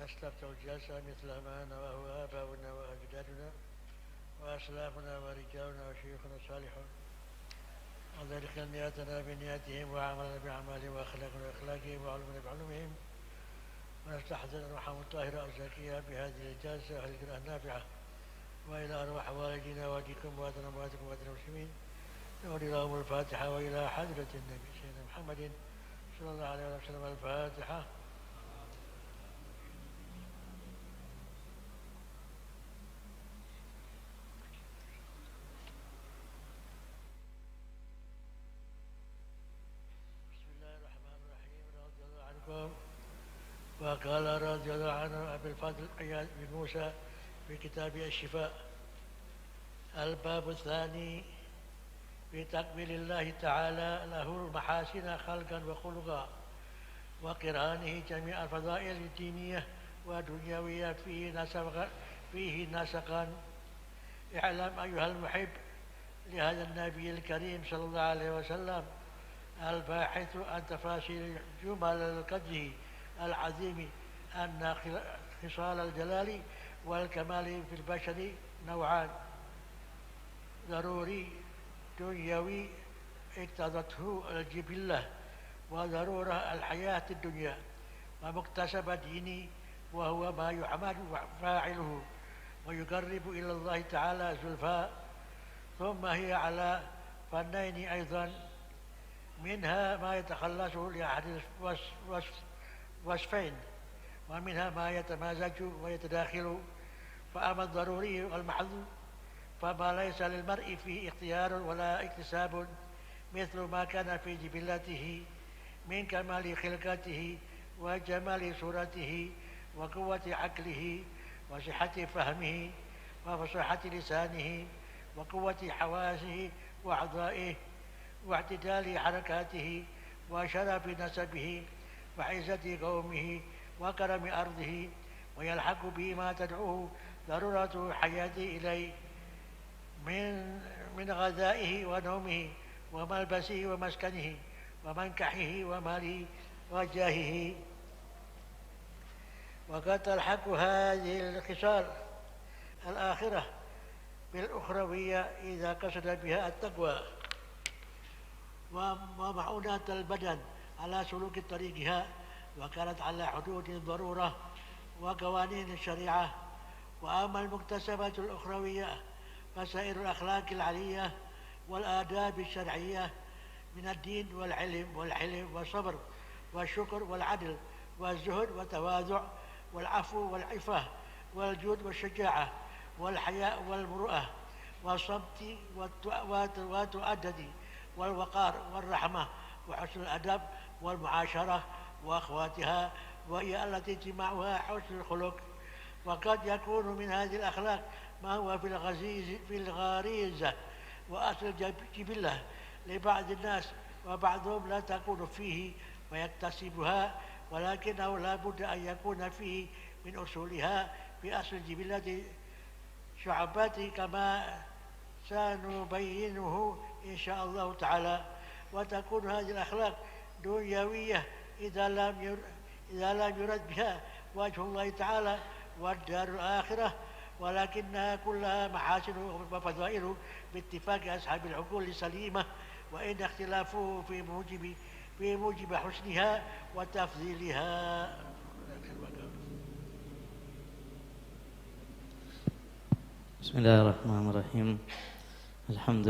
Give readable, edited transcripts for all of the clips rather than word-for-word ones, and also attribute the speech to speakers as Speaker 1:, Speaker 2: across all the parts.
Speaker 1: نستفتح الجلسة مثل ما نواه آباؤنا وأجدادنا وأسلافنا ورجالنا وشيوخنا الصالحون، وذلك نياتنا بنياتهم وعملنا بأعمالهم وأخلاقنا بأخلاقهم وعلمنا بعلومهم، ونستحضر أرواحهم الطاهرة الزكية بهذه الجلسة والذكرى النافعة، وإلى أرواح والدينا ووالديكم وأمواتنا وأمواتكم وأموات المسلمين، نولي لهم الفاتحة، وإلى حضرة النبي سيدنا محمد صلى الله عليه وسلم الفاتحة. بسم الله الرحمن الرحيم. رضي الله عنكم. وقال رضي الله عنه أبي الفضل عياض بن موسى في كتاب الشفاء: الباب الثاني في تقبيل الله تعالى له المحاسن خلقا وخلقا، وقرانه جميع الفضائل الدينية والدنيوية فيه نسقا. اعلم أيها المحب لهذا النبي الكريم صلى الله عليه وسلم الباحث عن تفاصيل جمل القدر العظيم أن خصال الجلال والكمال في البشر نوعان: ضروري دنيوي اقتضته الجبلة وضرورة الحياة الدنيا، ومكتسب ديني وهو ما يحمد فاعله ويقرب إلى الله تعالى زلفى. ثم هي على فنين أيضا: منها ما يتخلص لأحد وصفين، ومنها ما يتمازج ويتداخل. فأما الضروري والمحض فما ليس للمرء فيه اختيار ولا اكتساب، مثل ما كان في جبلته من كمال خلقته وجمال صورته وقوة عقله وصحة فهمه وفصاحة لسانه وقوة حواسه وأعضائه واعتدال حركاته وشرف نسبه وعزة قومه وكرم أرضه، ويلحق به ما تدعوه ضرورة حياته إليه من غذائه ونومه وملبسه ومسكنه ومنكحه وماله وجاهه. وقد تلحق هذه الخصال الآخرة بالأخروية إذا قصد بها التقوى ومعونة البدن على سلوك طريقها، وكانت على حدود الضرورة وقوانين الشريعة. وأما المكتسبات الأخروية فسائر الأخلاق العلية والآداب الشرعية من الدين والعلم والحلم والصبر والشكر والعدل والزهد والتواضع والعفو والعفة والجود والشجاعة والحياء والمروءة والصمت والتؤدد والوقار والرحمة وحسن الأدب والمعاشرة وأخواتها، وهي التي اجتماعها حسن الخلق. وقد يكون من هذه الأخلاق ما هو في الغريزة وأصل الجبلة لبعض الناس، وبعضهم لا تكون فيه ويكتسبها، ولكنه لا بد أن يكون فيه من أصولها في أصل الجبلة شعبات كما سنبينه إن شاء الله تعالى. وتكون هذه الأخلاق دنيوية إذا لم يرد بها وجه الله تعالى والدار الآخرة، ولكنها كلها محاسن وفضائل باتفاق أصحاب العقول السليمة، وإن اختلافه في موجب حسنها وتفضيلها.
Speaker 2: بسم الله الرحمن الرحيم. الحمد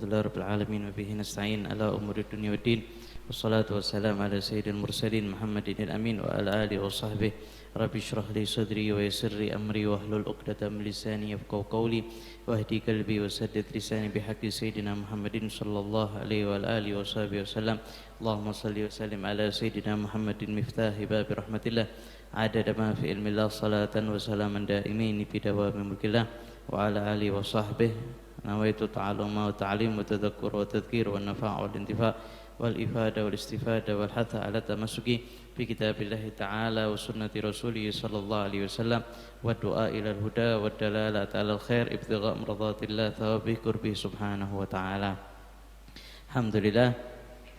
Speaker 2: لله رب العالمين، وبه نستعين على أمور الدنيا والدين، والصلاة والسلام على سيد المرسلين محمد الأمين وعلى آله وصحبه. رب اشرح لي صدري ويسر لي أمري واحلل عقدة من لساني يفقهوا قولي واهدي قلبي وسدد لساني بحق سيدنا محمد صلى الله عليه وعلى آله وصحبه وسلم. اللهم صل وسلم على سيدنا محمد مفتاح باب رحمة الله عدد ما في علم الله، صلاة وسلاما دائمين في دوام ملك الله وعلى آله وصحبه. نويت تعلم وتعليم وتذكر وتذكير والنفع والانتفاع والإفادة والاستفادة والحث على التمسك في كتاب الله تعالى وسنة رسوله صلى الله عليه وسلم، والدعاء إلى الهدى والدلالة على الخير ابتغاء مرضات الله ثوابه قربه سبحانه وتعالى. Alhamdulillah,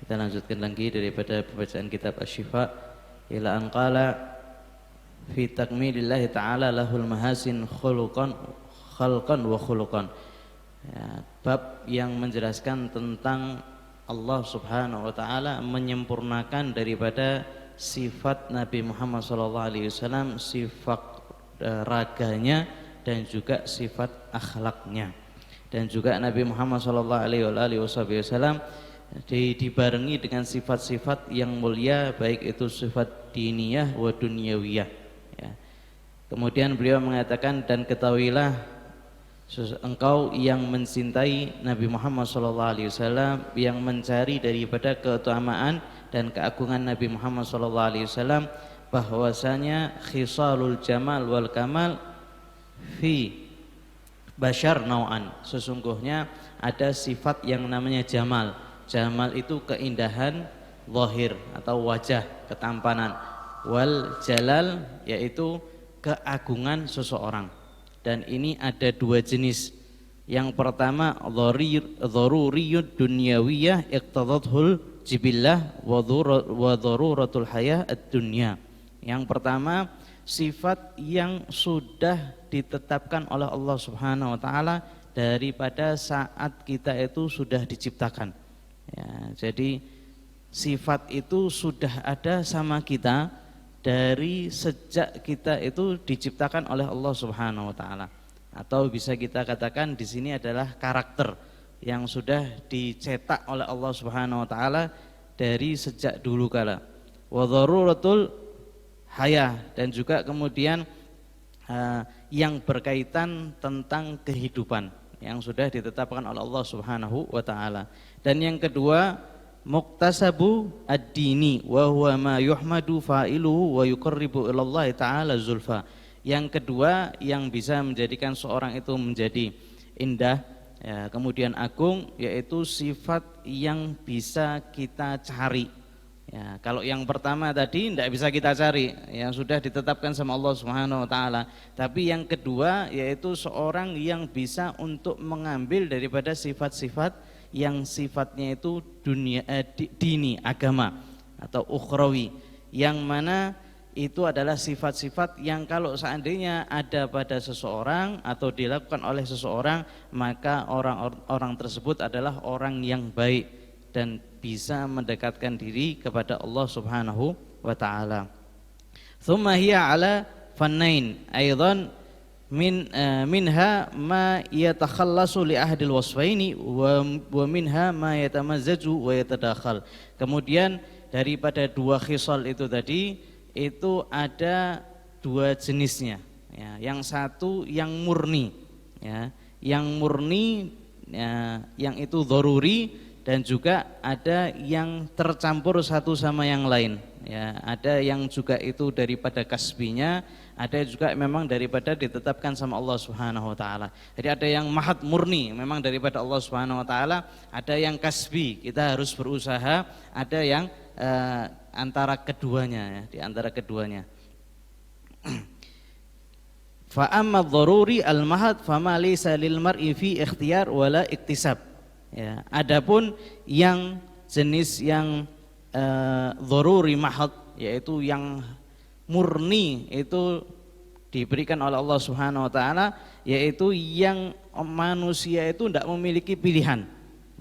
Speaker 2: kita lanjutkan lagi daripada pembacaan kitab Asy-Syifa. Ila anqala fi takmilillahi ta'ala lahul mahasin khalqan wa khuluqan. Ya, bab yang menjelaskan tentang Allah Subhanahu wa taala menyempurnakan daripada sifat Nabi Muhammad SAW, sifat raganya dan juga sifat akhlaknya. Dan juga Nabi Muhammad SAW dibarengi dengan sifat-sifat yang mulia, baik itu sifat diniyah wa dunyawiyah. Ya. Kemudian beliau mengatakan, dan ketahuilah engkau yang mencintai Nabi Muhammad SAW, yang mencari daripada keutamaan dan keagungan Nabi Muhammad SAW, bahwasanya khisalul jamal wal kamal fi bashar nau'an, sesungguhnya ada sifat yang namanya jamal. Jamal itu keindahan zahir atau wajah, ketampanan. Wal jalal yaitu keagungan seseorang. Dan ini ada dua jenis. Yang pertama dharuriyud dunyawiyah iqtadathul jibillah wa dharuratul hayah ad-dunya. Yang pertama sifat yang sudah ditetapkan oleh Allah Subhanahu wa taala daripada saat kita itu sudah diciptakan. Ya, jadi sifat itu sudah ada sama kita dari sejak kita itu diciptakan oleh Allah Subhanahu wa taala. Atau bisa kita katakan di sini adalah karakter yang sudah dicetak oleh Allah Subhanahu wa taala dari sejak dulu kala. Wa dharuratul hayah, dan juga kemudian yang berkaitan tentang kehidupan yang sudah ditetapkan oleh Allah Subhanahu wa taala. Dan yang kedua muktasabu ad-dini wa huwa ma yuhmadu fa'iluhu wa yuqarribu ilallahi ta'ala zulfa. Yang kedua yang bisa menjadikan seorang itu menjadi indah, ya, kemudian agung, yaitu sifat yang bisa kita cari. Ya, kalau yang pertama tadi tidak bisa kita cari, yang sudah ditetapkan sama Allah Subhanahu wa taala. Tapi yang kedua yaitu seorang yang bisa untuk mengambil daripada sifat-sifat yang sifatnya itu dini, agama atau ukhrawi, yang mana itu adalah sifat-sifat yang kalau seandainya ada pada seseorang atau dilakukan oleh seseorang, maka orang tersebut adalah orang yang baik dan bisa mendekatkan diri kepada Allah Subhanahu wa taala. Tsumma hiya ala fannain aidan minha ma yatakhallasu li ahadil wasfaini wa minha ma yatamazzaju wa yatadakhal. Kemudian daripada dua khisal itu tadi, itu ada dua jenisnya, ya. Yang satu yang murni, ya. Yang murni, ya, yang itu dharuri, dan juga ada yang tercampur satu sama yang lain, ya. Ada yang juga itu daripada kasbinya, ada juga memang daripada ditetapkan sama Allah Subhanahu wa taala. Jadi ada yang mahat murni memang daripada Allah Subhanahu wa taala, ada yang kasbi, kita harus berusaha, ada yang antara keduanya, ya, di antara keduanya. Fa amma dharuri al-mahad fama laysa lil mar'i fi ikhtiyar wala iktisab. Ya, adapun yang jenis yang dharuri mahad, yaitu yang murni, itu diberikan oleh Allah Subhanahu wa taala, yaitu yang manusia itu tidak memiliki pilihan,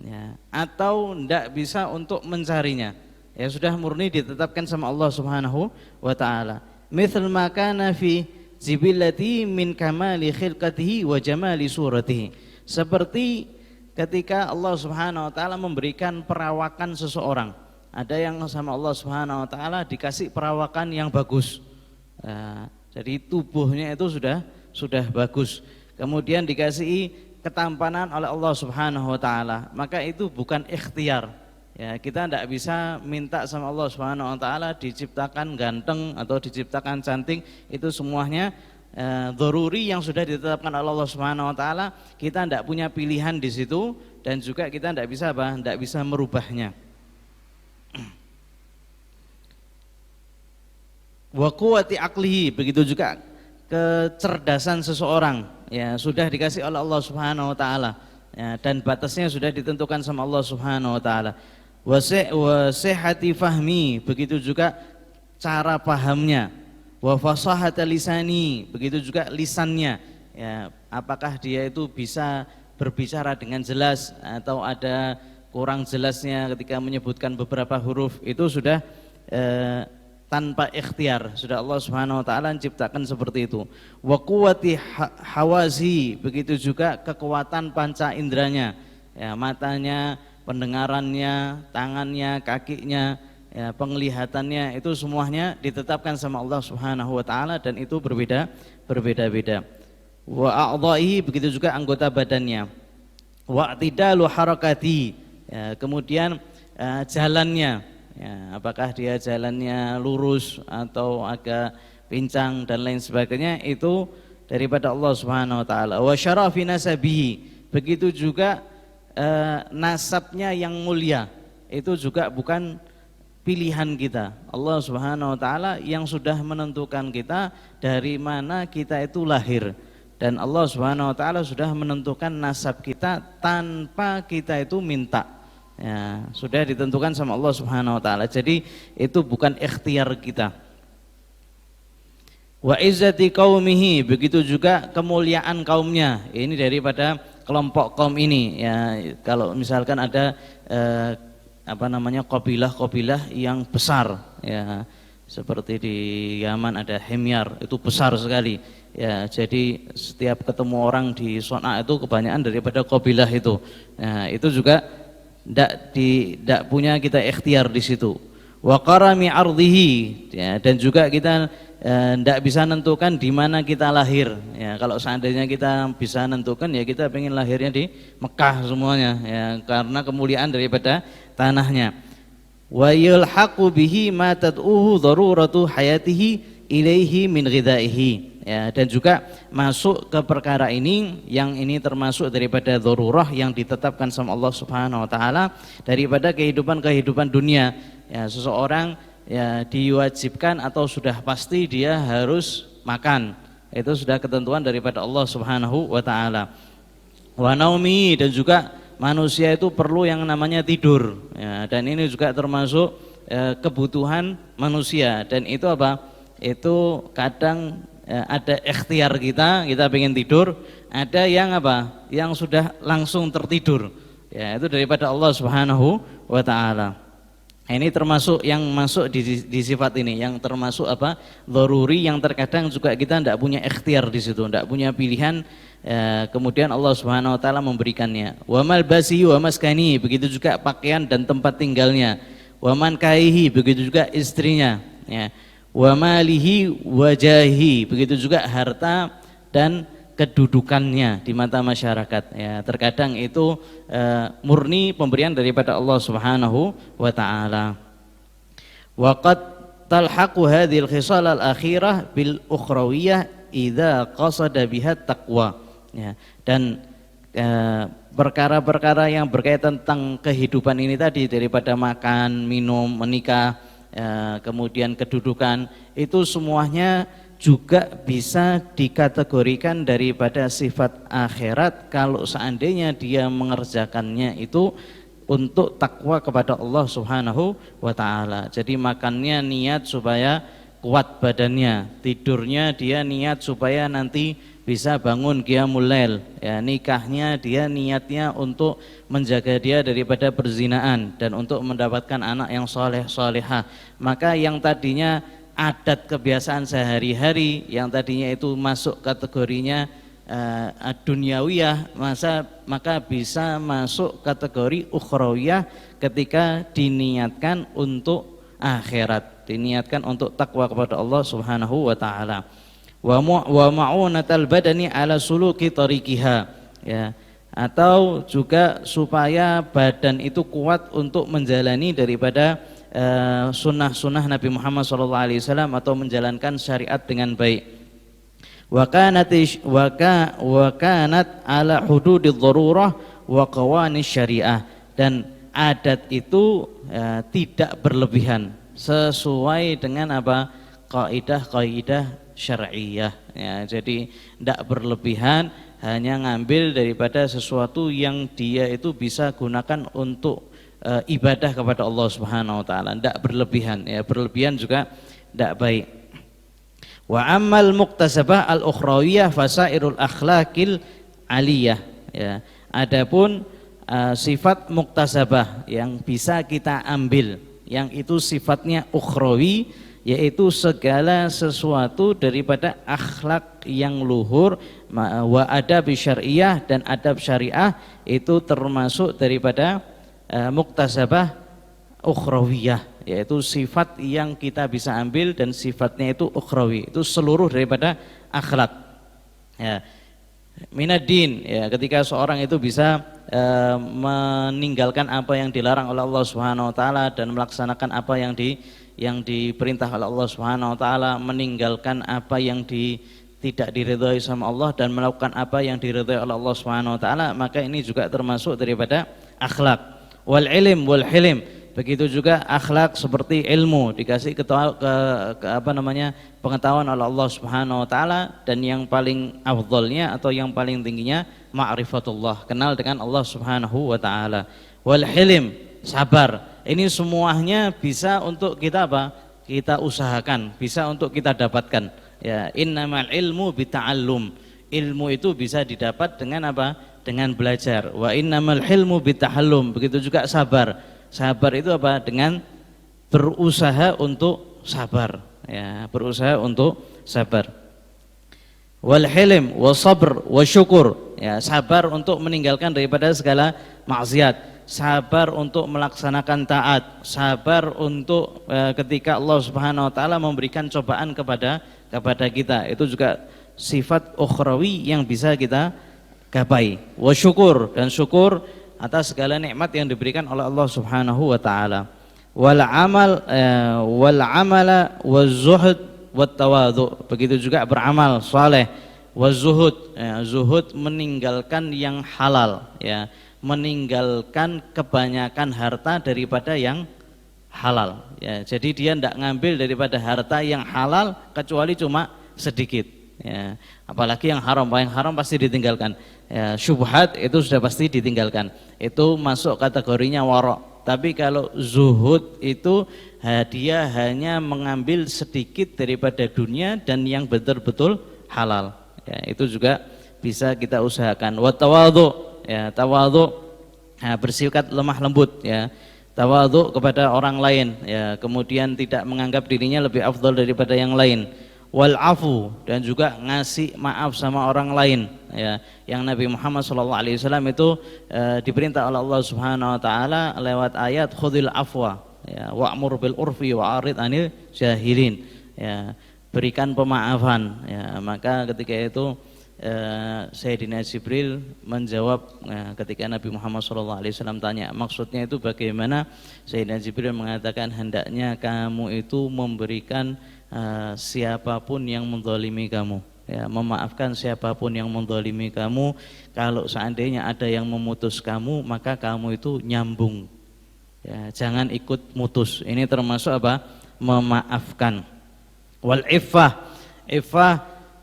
Speaker 2: ya, atau tidak bisa untuk mencarinya. Ya, sudah murni ditetapkan sama Allah Subhanahu wa taala. Mithal ma kana fi jibillati min kamali khilqatihi wa jamali suratihi. Seperti ketika Allah Subhanahu wa taala memberikan perawakan seseorang. Ada yang sama Allah Subhanahu wa taala dikasih perawakan yang bagus. Nah, jadi tubuhnya itu sudah bagus. Kemudian dikasih ketampanan oleh Allah Subhanahu wa taala. Maka itu bukan ikhtiar. Ya, kita tidak bisa minta sama Allah Subhanahu wa taala diciptakan ganteng atau diciptakan cantik, itu semuanya dharuri yang sudah ditetapkan oleh Allah Subhanahu wa taala. Kita tidak punya pilihan di situ, dan juga kita tidak bisa tidak bisa merubahnya. Wa quwwati aqlihi, begitu juga kecerdasan seseorang, ya, sudah dikasih oleh Allah Subhanahu wa taala, ya, dan batasnya sudah ditentukan sama Allah Subhanahu wa taala. Wa sihhati fahmi, begitu juga cara pahamnya, Wa fasahata lisani, begitu juga lisannya. Ya, apakah dia itu bisa berbicara dengan jelas atau ada kurang jelasnya ketika menyebutkan beberapa huruf, itu sudah tanpa ikhtiar, sudah Allah Subhanahu wa taala menciptakan seperti itu. Wa quwwati hawazi, begitu juga kekuatan panca inderanya, ya, matanya, pendengarannya, tangannya, kakinya, ya, penglihatannya, itu semuanya ditetapkan sama Allah Subhanahu wa taala dan itu berbeda-beda. Wa a'dha'i, begitu juga anggota badannya. Wa i'tidalu harakati, ya, kemudian jalannya, ya, apakah dia jalannya lurus atau agak pincang dan lain sebagainya, itu daripada Allah Subhanahu wa taala. Wa syarafi nasabihi, begitu juga nasabnya yang mulia, itu juga bukan pilihan kita. Allah Subhanahu wa taala yang sudah menentukan kita dari mana kita itu lahir, dan Allah Subhanahu wa taala sudah menentukan nasab kita tanpa kita itu minta. Ya, sudah ditentukan sama Allah Subhanahu wa taala. Jadi itu bukan ikhtiar kita. Wa izzati qaumihi, begitu juga kemuliaan kaumnya. Ini daripada kelompok kaum ini, ya. Kalau misalkan ada kabilah-kabilah yang besar, ya, seperti di Yaman ada Himyar, itu besar sekali, ya. Jadi setiap ketemu orang di Sona itu kebanyakan daripada kabilah itu. Nah, itu juga tidak punya kita ikhtiar di situ. Wa qarami ardhihi, ya, dan juga kita tidak bisa menentukan di mana kita lahir, ya. Kalau seandainya kita bisa menentukan, ya kita pengen lahirnya di Mekah semuanya, ya, karena kemuliaan daripada tanahnya. Wa yulhaqu bihi ma tad'uhu daruratu hayatihi ilaihi min ghidaihi, ya, dan juga masuk ke perkara ini, yang ini termasuk daripada darurah yang ditetapkan sama Allah Subhanahu wa taala daripada kehidupan dunia, ya. Seseorang, ya, diwajibkan atau sudah pasti dia harus makan, itu sudah ketentuan daripada Allah Subhanahu wa taala. Wa naumi, dan juga manusia itu perlu yang namanya tidur, ya, dan ini juga termasuk kebutuhan manusia, dan itu apa? Itu kadang ada ikhtiar kita pengen tidur, ada yang apa? Yang sudah langsung tertidur, ya, itu daripada Allah Subhanahu wa taala. Ini termasuk yang masuk di sifat ini, yang termasuk apa? Dharuri, yang terkadang juga kita tidak punya ikhtiar di situ, tidak punya pilihan, kemudian Allah Subhanahu wa taala memberikannya. Wa malbasihi wa maskani, begitu juga pakaian dan tempat tinggalnya. Wa mankaihi, begitu juga istrinya, ya. Wa malihi wajahi, begitu juga harta dan kedudukannya di mata masyarakat, ya. Terkadang itu murni pemberian daripada Allah Subhanahu wa taala. Wa qad talhaqu hadhil khisal al-akhirah bil ukhrawiyah idza qasada biha taqwa, ya. Dan perkara-perkara yang berkaitan tentang kehidupan ini tadi, daripada makan, minum, menikah, kemudian kedudukan, itu semuanya juga bisa dikategorikan daripada sifat akhirat kalau seandainya dia mengerjakannya itu untuk takwa kepada Allah Subhanahu wa taala. Jadi makannya niat supaya kuat badannya, tidurnya dia niat supaya nanti bisa bangun qiyamul lail, ya, nikahnya dia niatnya untuk menjaga dia daripada perzinaan dan untuk mendapatkan anak yang soleh solehah. Maka yang tadinya adat kebiasaan sehari-hari, yang tadinya itu masuk kategorinya duniawiyah, maka bisa masuk kategori ukhrawiyah ketika diniatkan untuk akhirat, diniatkan untuk takwa kepada Allah Subhanahu wa taala. Wa ma'unatal badani ala suluki tariqiha, ya, atau juga supaya badan itu kuat untuk menjalani daripada sunnah-sunnah Nabi Muhammad SAW atau menjalankan syariat dengan baik. Wa kanat ala hududid darurah wa qawanis syariah, dan adat itu tidak berlebihan, sesuai dengan apa? Kaidah-kaidah syar'iyah, ya. Jadi tidak berlebihan, hanya ngambil daripada sesuatu yang dia itu bisa gunakan untuk ibadah kepada Allah Subhanahu wa taala, tidak berlebihan, ya. Berlebihan juga tidak baik. Wa ammal muktasabah al-ukhrawiyah fasairul akhlaqil aliyah. Ya. Adapun sifat muktasabah yang bisa kita ambil, yang itu sifatnya ukhrawi, yaitu segala sesuatu daripada akhlak yang luhur, wa adab syariah, dan adab syariah itu termasuk daripada muktasabah ukhrawiyah, yaitu sifat yang kita bisa ambil dan sifatnya itu ukhrawi, itu seluruh daripada akhlak. Ya. Minaddin, ya, ketika seorang itu bisa meninggalkan apa yang dilarang oleh Allah Subhanahu wa taala dan melaksanakan apa yang diperintah oleh Allah Subhanahu wa taala, meninggalkan apa yang tidak diridhai sama Allah dan melakukan apa yang diridhai oleh Allah Subhanahu wa taala, maka ini juga termasuk daripada akhlak. Wal ilm wal hilm, begitu juga akhlak seperti ilmu, dikasih pengetahuan oleh Allah Subhanahu wa taala, dan yang paling afdhalnya atau yang paling tingginya ma'rifatullah, kenal dengan Allah Subhanahu wa taala. Wal hilm, sabar. Ini semuanya bisa untuk kita kita usahakan, bisa untuk kita dapatkan. Ya, innamal ilmu bita'allum. Ilmu itu bisa didapat dengan dengan belajar. Wa innamal hilmu bitahallum. Begitu juga sabar. Sabar itu dengan berusaha untuk sabar. Ya, berusaha untuk sabar. Wal hilm wasabr wasyukur. Ya, sabar untuk meninggalkan daripada segala maksiat. Sabar untuk melaksanakan taat, sabar untuk ketika Allah Subhanahu wa taala memberikan cobaan kepada kita. Itu juga sifat ukhrawi yang bisa kita gapai. Wa syukur, dan syukur atas segala nikmat yang diberikan oleh Allah Subhanahu wa taala. Wal amala wazuhud wat tawadhu. Begitu juga beramal saleh, wazuhud, zuhud meninggalkan yang halal, ya, meninggalkan kebanyakan harta daripada yang halal, ya. Jadi dia tidak ngambil daripada harta yang halal kecuali cuma sedikit, ya. Apalagi yang haram pasti ditinggalkan, ya. Syubhat itu sudah pasti ditinggalkan, itu masuk kategorinya warok. Tapi kalau zuhud itu dia hanya mengambil sedikit daripada dunia dan yang betul-betul halal, ya. Itu juga bisa kita usahakan. Wa tawadhu, ya, tawadhu, ya, bersikap lemah lembut, ya, tawadhu kepada orang lain, ya, kemudian tidak menganggap dirinya lebih afdal daripada yang lain. Wal afu, dan juga ngasih maaf sama orang lain, ya, yang Nabi Muhammad SAW itu diperintah oleh Allah Subhanahu wa taala lewat ayat khudhil afwa, ya, wa'mur bil urfi wa'arid anil jahilin, ya, berikan pemaafan, ya. Maka ketika itu Sayyidina Jibril menjawab ketika Nabi Muhammad SAW tanya maksudnya itu bagaimana, Sayyidina Jibril mengatakan hendaknya kamu itu memberikan siapapun yang menzalimi kamu, ya, memaafkan siapapun yang menzalimi kamu. Kalau seandainya ada yang memutus kamu, maka kamu itu nyambung, ya, jangan ikut mutus. Ini termasuk memaafkan. Wal iffah,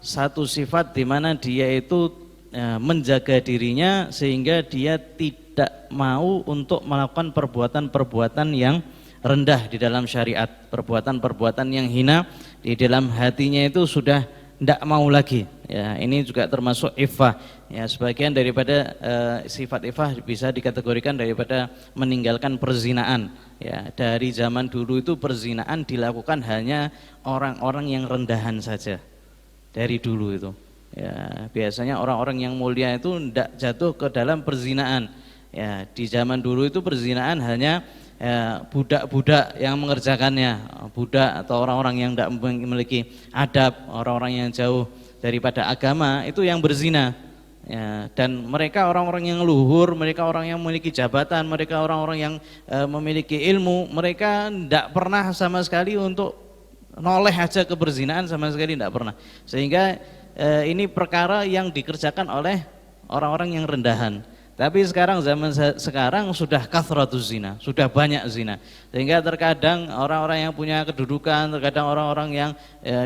Speaker 2: satu sifat di mana dia itu menjaga dirinya sehingga dia tidak mau untuk melakukan perbuatan-perbuatan yang rendah di dalam syariat, perbuatan-perbuatan yang hina di dalam hatinya itu sudah tidak mau lagi, ya. Ini juga termasuk iffah, ya. Sebagian daripada sifat iffah bisa dikategorikan daripada meninggalkan perzinaan, ya. Dari zaman dulu itu perzinaan dilakukan hanya orang-orang yang rendahan saja. Dari dulu itu, ya, biasanya orang-orang yang mulia itu tidak jatuh ke dalam perzinaan, ya. Di zaman dulu itu perzinaan hanya budak-budak yang mengerjakannya, budak atau orang-orang yang tidak memiliki adab, orang-orang yang jauh daripada agama itu yang berzina, ya. Dan mereka orang-orang yang luhur, mereka orang yang memiliki jabatan, mereka orang-orang yang memiliki ilmu, mereka tidak pernah sama sekali untuk noleh aja ke perzinaan, sama sekali tidak pernah. Sehingga ini perkara yang dikerjakan oleh orang-orang yang rendahan. Tapi sekarang, zaman sekarang sudah kathratuz zina, sudah banyak zina. Sehingga terkadang orang-orang yang punya kedudukan, terkadang orang-orang yang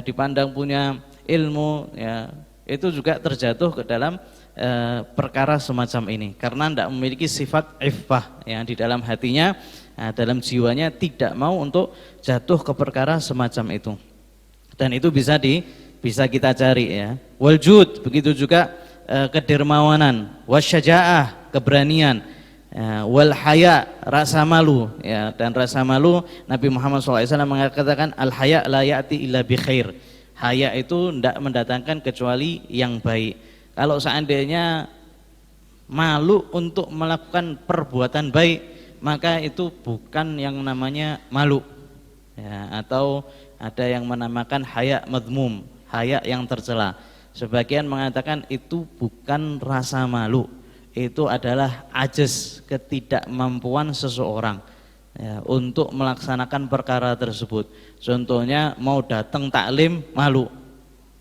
Speaker 2: dipandang punya ilmu, ya, itu juga terjatuh ke dalam perkara semacam ini karena tidak memiliki sifat iffah, yang di dalam hatinya, dalam jiwanya tidak mau untuk jatuh ke perkara semacam itu. Dan itu bisa bisa kita cari ya. Wal jud, begitu juga kedermawanan, wasyaja'ah, keberanian, wal haya, rasa malu ya. Dan rasa malu Nabi Muhammad SAW mengatakan al haya la ya'ti illa bi khair. Haya itu tidak mendatangkan kecuali yang baik. Kalau seandainya malu untuk melakukan perbuatan baik, maka itu bukan yang namanya malu ya, atau ada yang menamakan haya madmum, haya yang tercela. Sebagian mengatakan itu bukan rasa malu, itu adalah ajaz, ketidakmampuan seseorang ya, untuk melaksanakan perkara tersebut. Contohnya mau datang taklim malu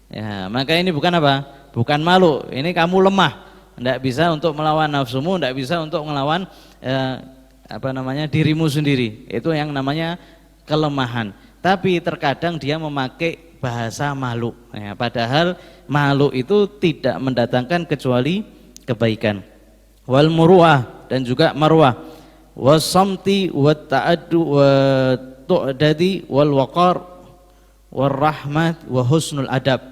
Speaker 2: ya, maka ini bukan apa? Bukan malu, ini kamu lemah, tidak bisa untuk melawan nafsumu, tidak bisa untuk melawan dirimu sendiri. Itu yang namanya kelemahan. Tapi terkadang dia memakai bahasa malu ya, padahal malu itu tidak mendatangkan kecuali kebaikan. Wal muruah, dan juga marwah, wasamti wat ta'addu wa tu'dadi wal waqar war rahmat wa husnul adab.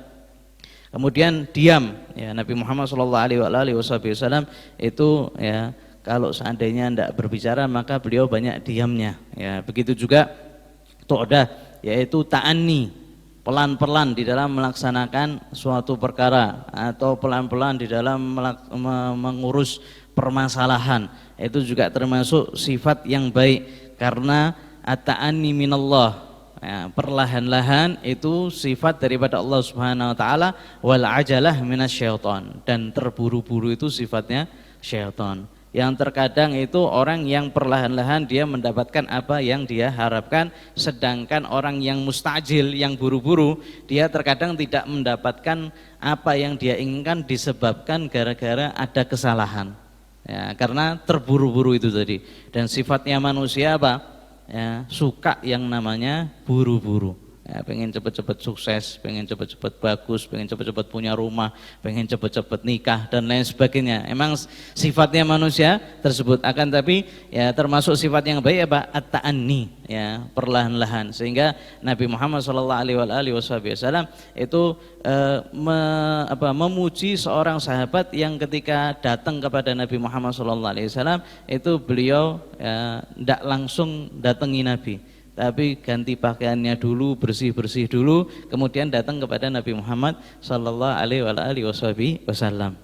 Speaker 2: Kemudian diam ya, Nabi Muhammad SAW itu ya, kalau seandainya tidak berbicara maka beliau banyak diamnya ya. Begitu juga tu'dah, yaitu ta'anni, pelan-pelan di dalam melaksanakan suatu perkara atau pelan-pelan di dalam mengurus permasalahan. Itu juga termasuk sifat yang baik, karena at-ta'anni minallah ya, perlahan-lahan itu sifat daripada Allah Subhanahu wa taala. Wal ajalah minasyaiton, dan terburu-buru itu sifatnya syaitan. Yang terkadang itu orang yang perlahan-lahan dia mendapatkan apa yang dia harapkan, sedangkan orang yang mustajil, yang buru-buru, dia terkadang tidak mendapatkan apa yang dia inginkan disebabkan gara-gara ada kesalahan ya, karena terburu-buru itu tadi. Dan sifatnya manusia apa? Ya, suka yang namanya buru-buru ya, pengen cepet-cepet sukses, pengen cepet-cepet bagus, pengen cepet-cepet punya rumah, pengen cepet-cepet nikah dan lain sebagainya. Emang sifatnya manusia tersebut. Akan tapi ya termasuk sifat yang baik apa? At-ta'anni ya, perlahan-lahan. Sehingga Nabi Muhammad SAW itu memuji seorang sahabat yang ketika datang kepada Nabi Muhammad SAW itu beliau tidak langsung datangi Nabi, tapi ganti pakaiannya dulu, bersih-bersih dulu, kemudian datang kepada Nabi Muhammad SAW.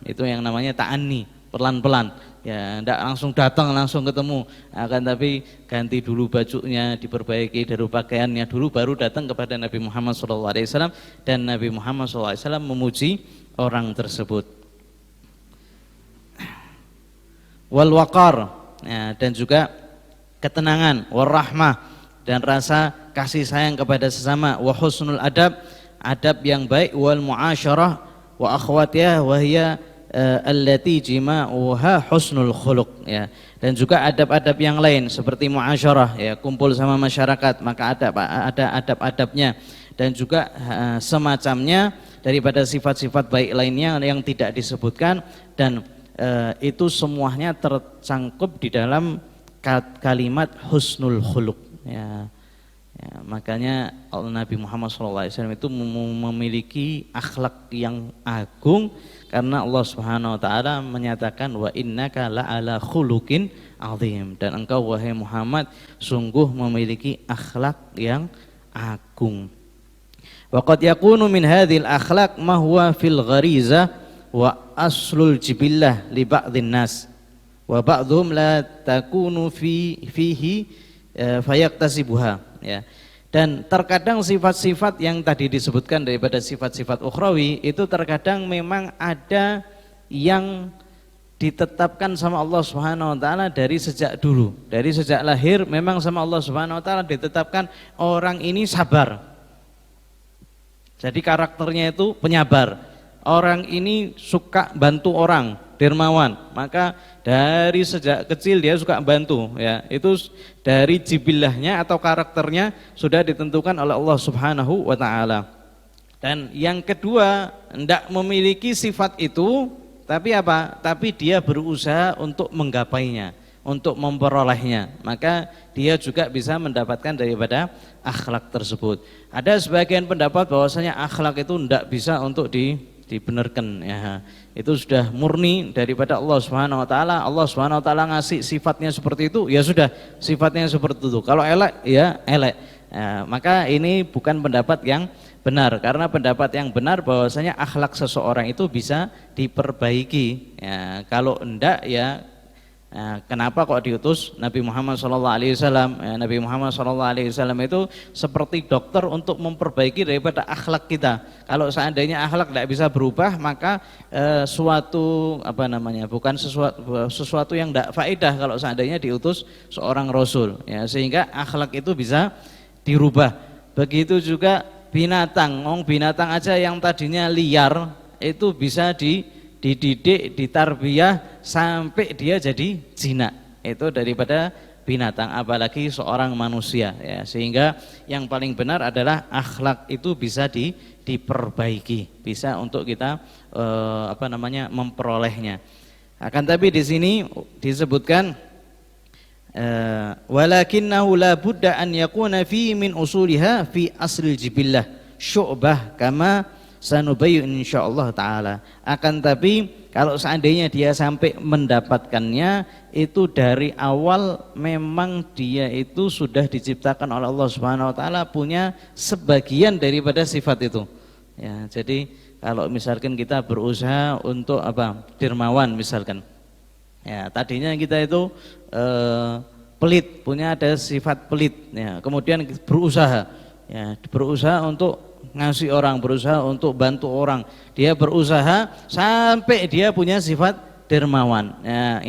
Speaker 2: Itu yang namanya ta'anni, pelan-pelan ya, tidak langsung datang langsung ketemu, akan tapi ganti dulu bajunya, diperbaiki dari pakaiannya dulu, baru datang kepada Nabi Muhammad SAW. Dan Nabi Muhammad SAW memuji orang tersebut. Wal waqar ya, dan juga ketenangan, war rahmah, dan rasa kasih sayang kepada sesama, wa husnul adab, adab yang baik, wal muasyarah wa akhwatiyah wa hiya allati jima'uha husnul khuluq ya. Dan juga adab-adab yang lain seperti muasyarah ya, kumpul sama masyarakat, maka ada adab-adabnya, dan juga semacamnya daripada sifat-sifat baik lainnya yang tidak disebutkan, dan itu semuanya tercangkup di dalam kalimat husnul khuluq ya. Ya, makanya Nabi Muhammad SAW itu memiliki akhlak yang agung, karena Allah Subhanahu wa taala menyatakan wa innaka la'ala khuluqin azim, dan engkau wahai Muhammad sungguh memiliki akhlak yang agung. Wa qad yakunu min hadhil akhlaq ma huwa fil ghariza wa aslul jibillah li ba'dhin nas wa ba'dhum la takunu fihi fayaktasibuha ya. Dan terkadang sifat-sifat yang tadi disebutkan daripada sifat-sifat ukhrawi itu terkadang memang ada yang ditetapkan sama Allah Subhanahu wa taala dari sejak dulu, dari sejak lahir memang sama Allah Subhanahu wa taala ditetapkan orang ini sabar. Jadi karakternya itu penyabar. Orang ini suka bantu orang, dermawan, maka dari sejak kecil dia suka bantu ya. Itu dari jibillahnya atau karakternya sudah ditentukan oleh Allah Subhanahu wa taala. Dan yang kedua, tidak memiliki sifat itu, tapi apa? Tapi dia berusaha untuk menggapainya, untuk memperolehnya, maka dia juga bisa mendapatkan daripada akhlak tersebut. Ada sebagian pendapat bahwasanya akhlak itu tidak bisa untuk dibenarkan, ya. Itu sudah murni daripada Allah Subhanahu wa taala. Allah Subhanahu wa taala ngasih sifatnya seperti itu, ya sudah, sifatnya seperti itu. Kalau elek, ya elek. Maka ini bukan pendapat yang benar, karena pendapat yang benar bahwasanya akhlak seseorang itu bisa diperbaiki. Ya, kalau enggak, ya kenapa kok diutus Nabi Muhammad SAW? Nabi Muhammad SAW itu seperti dokter untuk memperbaiki daripada akhlak kita. Kalau seandainya akhlak tidak bisa berubah, maka bukan sesuatu yang tidak faedah kalau seandainya diutus seorang Rasul. Ya, sehingga akhlak itu bisa dirubah. Begitu juga binatang, binatang aja yang tadinya liar itu bisa dididik, ditarbiyah sampai dia jadi jinak. Itu daripada binatang, apalagi seorang manusia, ya. Sehingga yang paling benar adalah akhlak itu bisa diperbaiki, bisa untuk kita memperolehnya. Akan tapi di sini disebutkan walakinnahu la budda an yakuna fi min usuliha fi aslil jibillah syu'bah kama sanubayyin insyaallah taala. Akan tapi kalau seandainya dia sampai mendapatkannya itu dari awal, memang dia itu sudah diciptakan oleh Allah Subhanahu wa taala punya sebagian daripada sifat itu. Ya, jadi kalau misalkan kita berusaha untuk dermawan misalkan. Ya, tadinya kita itu pelit, punya ada sifat pelit, ya. Kemudian berusaha, ya, berusaha untuk ngasih orang, berusaha untuk bantu orang. Dia berusaha sampai dia punya sifat dermawan. Ya,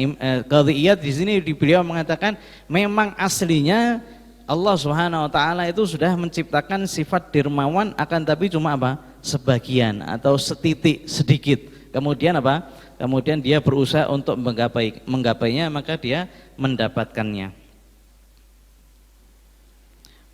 Speaker 2: Qadhiyat di sini beliau mengatakan memang aslinya Allah Subhanahu wa taala itu sudah menciptakan sifat dermawan, akan tapi cuma sebagian atau setitik, sedikit. Kemudian Kemudian dia berusaha untuk menggapainya, maka dia mendapatkannya.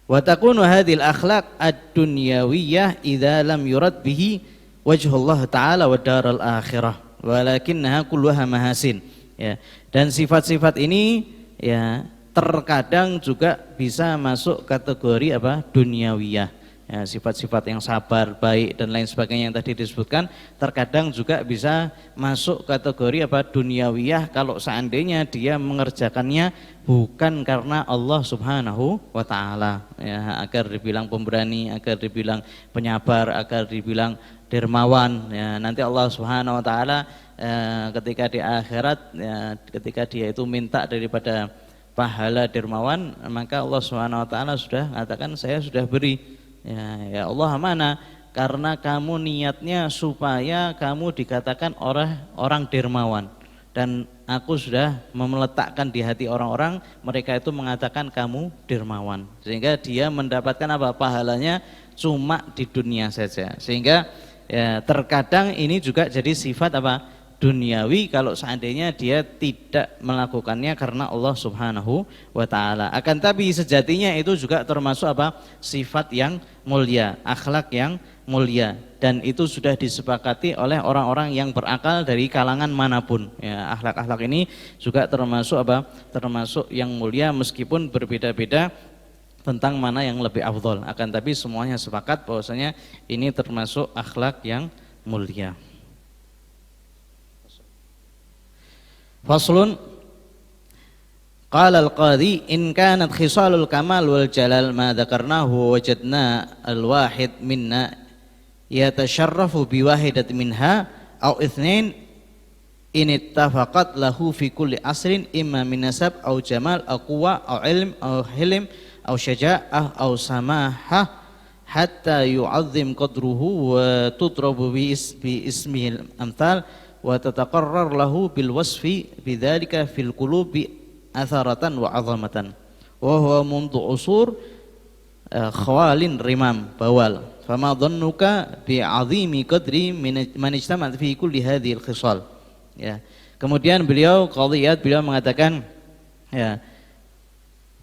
Speaker 2: Wa takunu hadhil akhlaq ad-dunyawiyah idza lam yurad bihi wajhullah ta'ala wa daral akhirah walakinnaha kulluha mahasin. Ya. Dan sifat-sifat ini, ya, terkadang juga bisa masuk kategori duniawiyah. Ya, sifat-sifat yang sabar, baik dan lain sebagainya yang tadi disebutkan, terkadang juga bisa masuk kategori duniawiyah kalau seandainya dia mengerjakannya bukan karena Allah Subhanahu wa taala, ya, agar dibilang pemberani, agar dibilang penyabar, agar dibilang dermawan, ya. Nanti Allah Subhanahu wa taala ketika di akhirat, ya, ketika dia itu minta daripada pahala dermawan, maka Allah Subhanahu wa taala sudah mengatakan, saya sudah beri. Ya Allah, mana? Karena kamu niatnya supaya kamu dikatakan orang dermawan, dan aku sudah meletakkan di hati orang-orang, mereka itu mengatakan kamu dermawan, sehingga dia mendapatkan pahalanya cuma di dunia saja. Sehingga, ya, terkadang ini juga jadi sifat duniawi kalau seandainya dia tidak melakukannya karena Allah Subhanahu wa taala. Akan tapi sejatinya itu juga termasuk sifat yang mulia, akhlak yang mulia, dan itu sudah disepakati oleh orang-orang yang berakal dari kalangan manapun. Ya, akhlak-akhlak ini juga termasuk termasuk yang mulia, meskipun berbeda-beda tentang mana yang lebih afdol. Akan tapi semuanya sepakat bahwasanya ini termasuk akhlak yang mulia. Faslun, qala al-qadhi in kanat khisalul kamal wal jalal ma dzakarnahu wajadna al-wahid minna yatasharrafu bi wahidat minha aw itsnain in ittafaqat lahu fi kulli asrin imma min nasab aw jamal aw quwwa aw ilm aw hilm aw syaja'ah aw samahah hatta yu'azzim qadruhu wa tutrabu bi ismihil amthal wa tataqarrar lahu bil wasfi bidzalika fil qulubi atharatan wa 'azamatan wa huwa mundu usur khawalin rimam bawal fama dhannuka bi 'azimi qadri man ijtama'at fi kulli hadhihi al khisal. Ya. Kemudian beliau mengatakan, ya,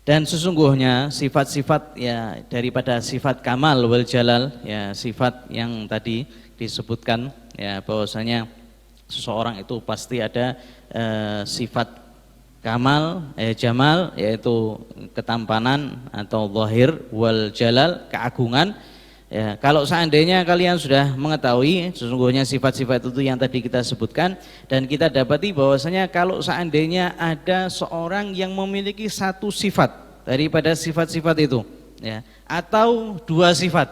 Speaker 2: dan sesungguhnya sifat-sifat, ya, daripada sifat kamal wal jalal, ya, sifat yang tadi disebutkan, ya, bahwasanya seseorang itu pasti ada sifat kamal, jamal yaitu ketampanan atau zahir, wal jalal keagungan. Ya, kalau seandainya kalian sudah mengetahui sesungguhnya sifat-sifat itu yang tadi kita sebutkan, dan kita dapati bahwasanya kalau seandainya ada seorang yang memiliki satu sifat daripada sifat-sifat itu, ya, atau dua sifat,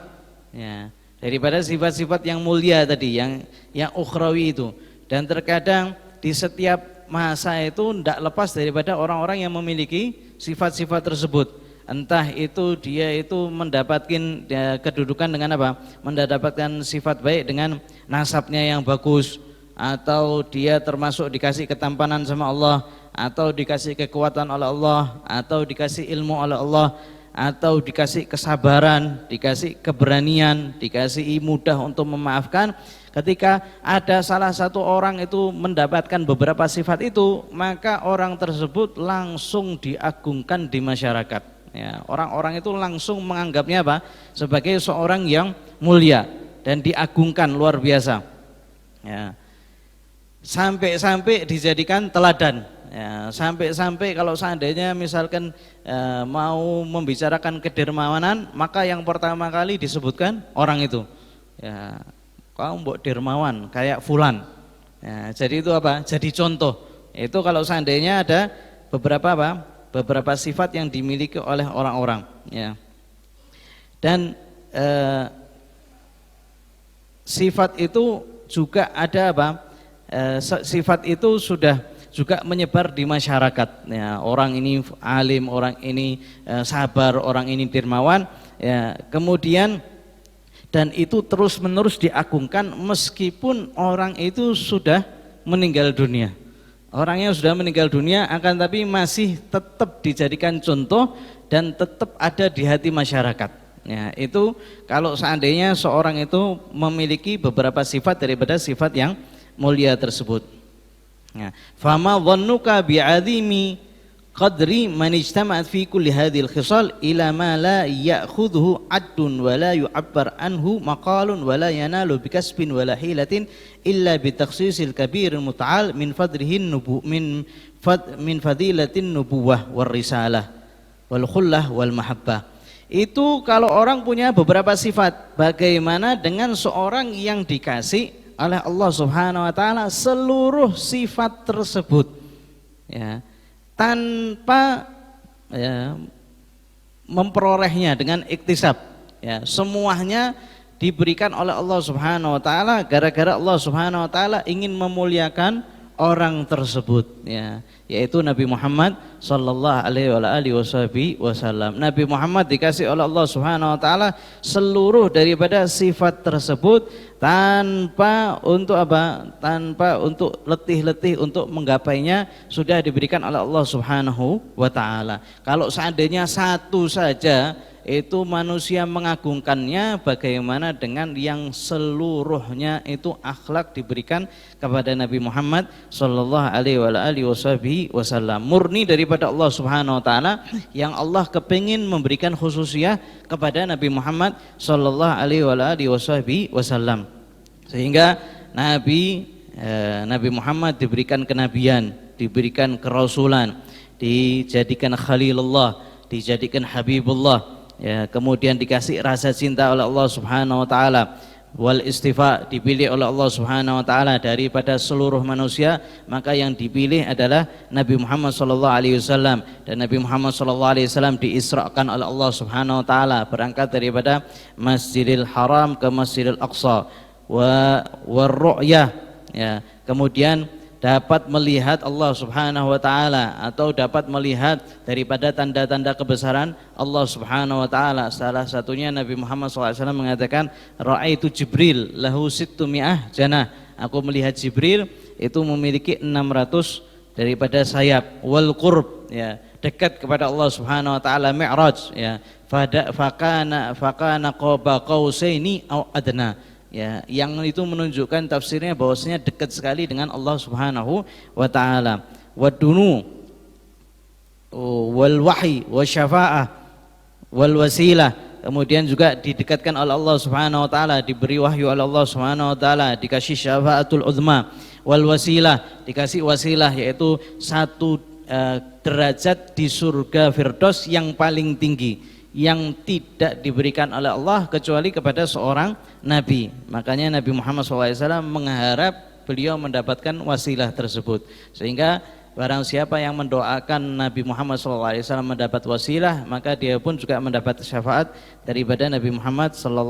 Speaker 2: ya, daripada sifat-sifat yang mulia tadi, yang ukhrawi itu, dan terkadang di setiap masa itu tidak lepas daripada orang-orang yang memiliki sifat-sifat tersebut. Entah itu dia itu mendapatkan kedudukan dengan apa? Mendapatkan sifat baik dengan nasabnya yang bagus, atau dia termasuk dikasih ketampanan sama Allah, atau dikasih kekuatan oleh Allah, atau dikasih ilmu oleh Allah, atau dikasih kesabaran, dikasih keberanian, dikasih mudah untuk memaafkan. Ketika ada salah satu orang itu mendapatkan beberapa sifat itu, maka orang tersebut langsung diagungkan di masyarakat. Ya, orang-orang itu langsung menganggapnya apa? Sebagai seorang yang mulia dan diagungkan luar biasa. Ya. Sampai-sampai dijadikan teladan. Ya, sampai-sampai kalau seandainya misalkan mau membicarakan kedermawanan, maka yang pertama kali disebutkan orang itu. Ya, kau mbok dermawan kayak fulan. Ya, jadi itu apa? Jadi contoh. Itu kalau seandainya ada beberapa apa? Beberapa sifat yang dimiliki oleh orang-orang, ya. Dan sifat itu juga ada apa? Sifat itu sudah juga menyebar di masyarakat, ya. Orang ini alim, orang ini sabar, orang ini dermawan, ya. Kemudian dan itu terus-menerus diagungkan meskipun orang itu sudah meninggal dunia. Orangnya sudah meninggal dunia, akan tapi masih tetap dijadikan contoh dan tetap ada di hati masyarakat. Ya, itu kalau seandainya seorang itu memiliki beberapa sifat daripada sifat yang mulia tersebut. Ya. Fama dhannuka bi'azimi qadri man ijtama'at fi kulli hadhil khisal ila ma la ya'khudhu 'addun wa la yu'abbar anhu maqalun wa la yanalu bikasbin wa la hilatin illa bi takhsisil kabiril muta'al min fadrihin min fadilatin nubuwah war risalah wal khullah wal mahabbah. Itu kalau orang punya beberapa sifat, bagaimana dengan seorang yang dikasih oleh Allah Subhanahu wa taala seluruh sifat tersebut, ya, tanpa ya, memperolehnya dengan iktisab, ya, semuanya diberikan oleh Allah Subhanahu wa taala gara-gara Allah Subhanahu wa taala ingin memuliakan orang tersebut, ya, yaitu Nabi Muhammad sallallahu alaihi wasallam. Nabi Muhammad dikasih oleh Allah Subhanahu wa taala seluruh daripada sifat tersebut tanpa untuk apa? Tanpa untuk letih-letih untuk menggapainya, sudah diberikan oleh Allah Subhanahu wa taala. Kalau seandainya satu saja itu manusia mengagungkannya, bagaimana dengan yang seluruhnya itu akhlak diberikan kepada Nabi Muhammad sallallahu alaihi wasallam, murni daripada Allah Subhanahu wa taala, yang Allah kepingin memberikan khususiyah kepada Nabi Muhammad sallallahu alaihi wasallam, sehingga Nabi Muhammad diberikan kenabian, diberikan kerasulan, dijadikan khalilullah, dijadikan habibullah, ya, kemudian dikasih rasa cinta oleh Allah Subhanahu wa taala, wal istifa, dipilih oleh Allah Subhanahu wa taala daripada seluruh manusia, maka yang dipilih adalah Nabi Muhammad sallallahu alaihi wasallam. Dan Nabi Muhammad sallallahu alaihi wasallam diisrakan oleh Allah Subhanahu wa taala, berangkat daripada Masjidil Haram ke Masjidil Aqsa, ru'yah, ya, kemudian dapat melihat Allah Subhanahu wa taala, atau dapat melihat daripada tanda-tanda kebesaran Allah Subhanahu wa taala. Salah satunya Nabi Muhammad SAW mengatakan, ra'aitu Jibril lahu 600 janah. Aku melihat Jibril itu memiliki 600 daripada sayap, wal qurb, ya, dekat kepada Allah Subhanahu wa taala, mi'raj, ya, fakana qaba qausaini au adna. Ya, yang itu menunjukkan tafsirnya bahwasanya dekat sekali dengan Allah Subhanahu wa taala. Wadunu wal wahyi wasyafa'ah wal wasilah, kemudian juga didekatkan oleh Allah Subhanahu wa taala, diberi wahyu oleh Allah Subhanahu wa taala, dikasih syafaatul uzma, wal wasilah, dikasih wasilah, yaitu satu derajat di surga Firdaus yang paling tinggi, yang tidak diberikan oleh Allah kecuali kepada seorang Nabi. Makanya Nabi Muhammad SAW mengharap beliau mendapatkan wasilah tersebut. Sehingga barang siapa yang mendoakan Nabi Muhammad SAW mendapat wasilah, maka dia pun juga mendapat syafaat daripada Nabi Muhammad SAW.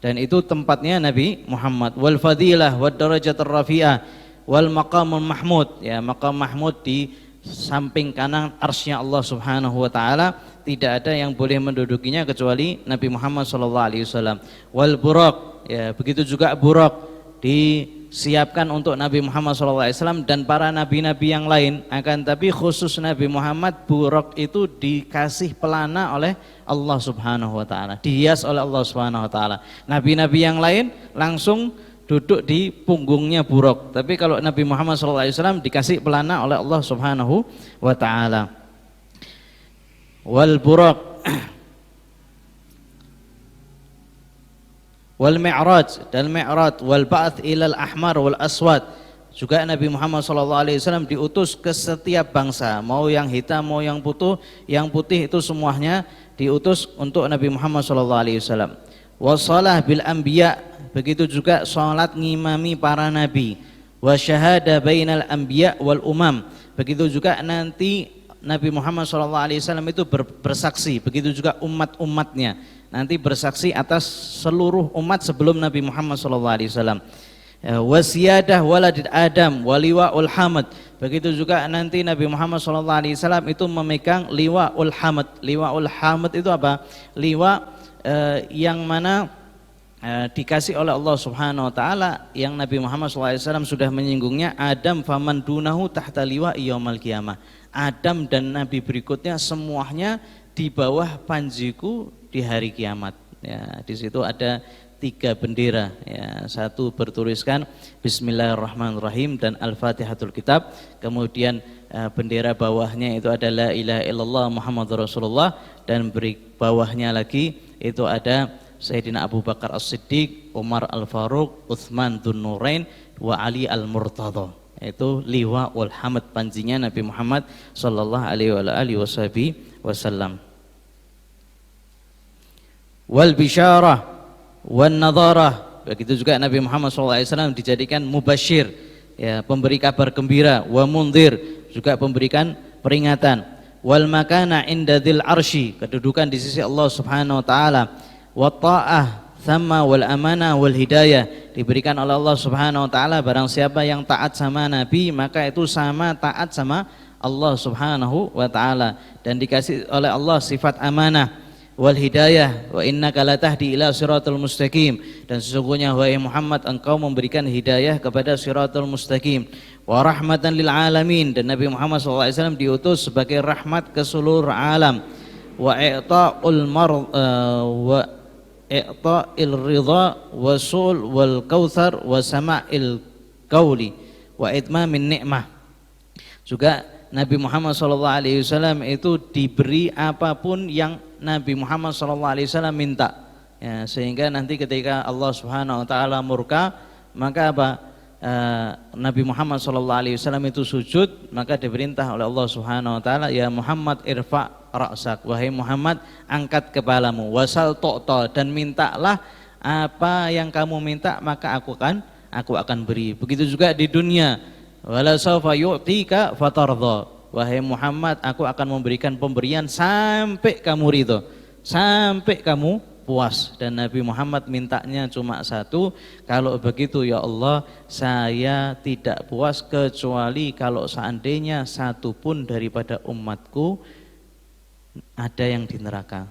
Speaker 2: Dan itu tempatnya Nabi Muhammad. Wal fadilah wad darajatur rafi'ah wal maqamul mahmud. Ya, maqam mahmud di samping kanan arsy-Nya Allah Subhanahu wa taala, tidak ada yang boleh mendudukinya kecuali Nabi Muhammad SAW. Wal buraq, ya, begitu juga buraq disiapkan untuk Nabi Muhammad SAW dan para nabi-nabi yang lain. Akan tapi khusus Nabi Muhammad, buraq itu dikasih pelana oleh Allah Subhanahu wa taala, dihias oleh Allah Subhanahu wa taala. Nabi-nabi yang lain langsung duduk di punggungnya buraq, tapi kalau Nabi Muhammad SAW dikasih pelana oleh Allah Subhanahu wa taala. Wal buraq wal mi'raj, dan mi'raj, wal ba'ats ilal ahmar wal aswad. Juga Nabi Muhammad SAW diutus ke setiap bangsa, mau yang hitam mau yang putih itu semuanya diutus untuk Nabi Muhammad SAW. Wassalah bil anbiya, begitu juga salat ngimami para nabi. Wa syahada bainal anbiya wal umam, begitu juga nanti Nabi Muhammad SAW itu bersaksi, begitu juga umat-umatnya nanti bersaksi atas seluruh umat sebelum Nabi Muhammad SAW. Wasiyadah waladid Adam waliwaul hamad, begitu juga nanti Nabi Muhammad SAW itu memegang liwaul hamad. Liwaul hamad itu apa? Liwa yang mana dikasih oleh Allah Subhanahu wa taala, yang Nabi Muhammad SAW sudah menyinggungnya. Adam faman dunahu tahta liwa yaumil qiyamah. Adam dan nabi berikutnya semuanya di bawah panjiku di hari kiamat. Ya, di situ ada 3 bendera. Ya, satu bertuliskan Bismillahirrahmanirrahim dan Al-Fatihatul Kitab. Kemudian bendera bawahnya itu ada La ilaha illallah Muhammadur Rasulullah, dan bawahnya lagi itu ada Sayyidina Abu Bakar As-Siddiq, Umar Al-Faruq, Utsman Dzun-Nurain, wa Ali Al-Murtadha. Itu liwaul hamd, panjinya Nabi Muhammad sallallahu alaihi wasallam. Wal bisyarah wan nadharah, begitu juga Nabi Muhammad SAW dijadikan mubasyir, ya, pemberi kabar gembira. Wa mundhir, juga memberikan peringatan. Wal makana inda dzil arsy, kedudukan di sisi Allah Subhanahu wa taala. Wa ta'ah thamma wal amanah wal hidayah, diberikan oleh Allah Subhanahu wa taala, barang siapa yang taat sama Nabi maka itu sama taat sama Allah Subhanahu wa taala, dan dikasih oleh Allah sifat amanah. Wal hidayah, wa innaka latahdi ila siratal mustaqim, dan sesungguhnya wahai Muhammad engkau memberikan hidayah kepada siratal mustaqim. Wa rahmatan lil alamin, dan Nabi Muhammad SAW diutus sebagai rahmat ke seluruh alam. Wa i'ta'ul wa i'ta'il ridha wa sul wal kautsar wa sama'il qauli wa itmamin ni'mah. Juga Nabi Muhammad SAW itu diberi apapun yang Nabi Muhammad SAW minta, ya, sehingga nanti ketika Allah Subhanahu wa taala murka, maka apa? Nabi Muhammad SAW itu sujud, maka diperintah oleh Allah Subhanahu wa taala, ya Muhammad irfa ra'sak, wahai Muhammad angkat kepalamu, wasal tu'ta, dan mintalah apa yang kamu minta maka aku akan beri. Begitu juga di dunia, wala sawfa yu'tika fatardha, wahai Muhammad aku akan memberikan pemberian sampai kamu ridho, sampai kamu puas. Dan Nabi Muhammad mintanya cuma satu, kalau begitu ya Allah saya tidak puas kecuali kalau seandainya satu pun daripada umatku ada yang di neraka.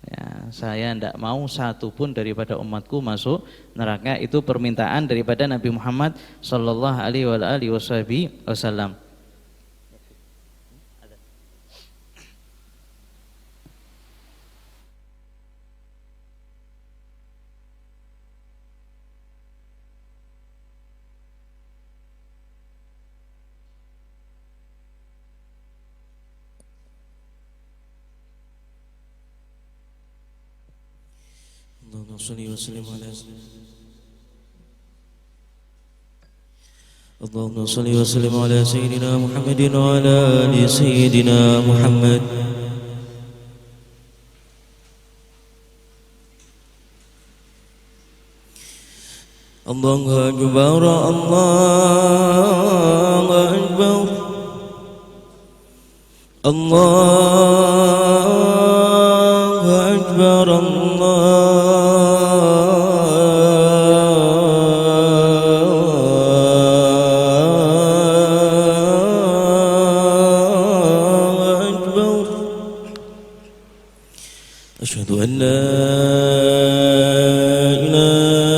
Speaker 2: Ya, saya tidak mau satu pun daripada umatku masuk neraka. Itu permintaan daripada Nabi Muhammad sallallahu alaihi wasallam.
Speaker 3: Allahumma shalli wa sallim ala اللهم صل وسلم على سيدنا محمد وعلى آل سيدنا محمد. الله أكبر الله أكبر الله أكبر أشهد أن لا إله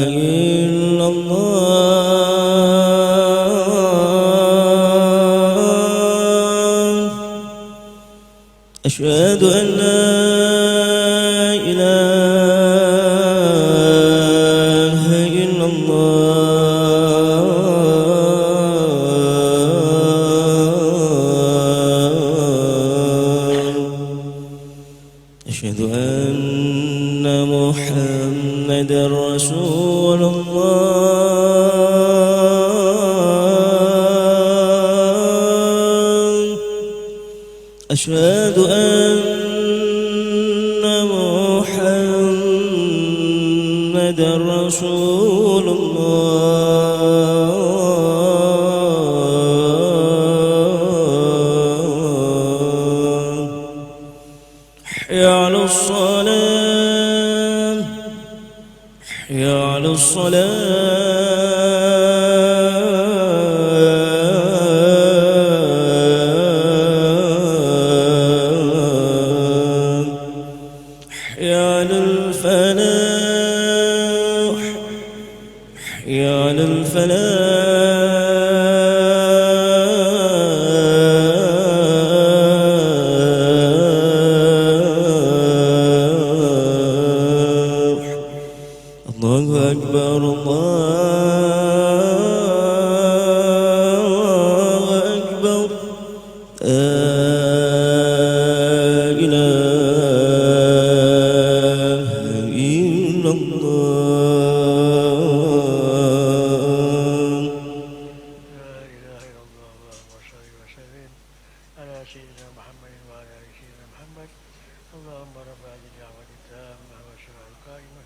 Speaker 3: إلا الله أشهد أن لا إله إلا الله أشهد أن محمدا رسول الله أشهد أن محمدا رسول الله حي على الصلاة حي على الصلاة حي على الفلاح حي على الفلاح الله أكبر الله أكبر لا إله إلا الله
Speaker 1: لا إله إلا الله اللهم صل وسلم على سيدنا محمد وعلى آل سيدنا محمد. اللهم رب هذه الدعوة التامة والصلاة القائمة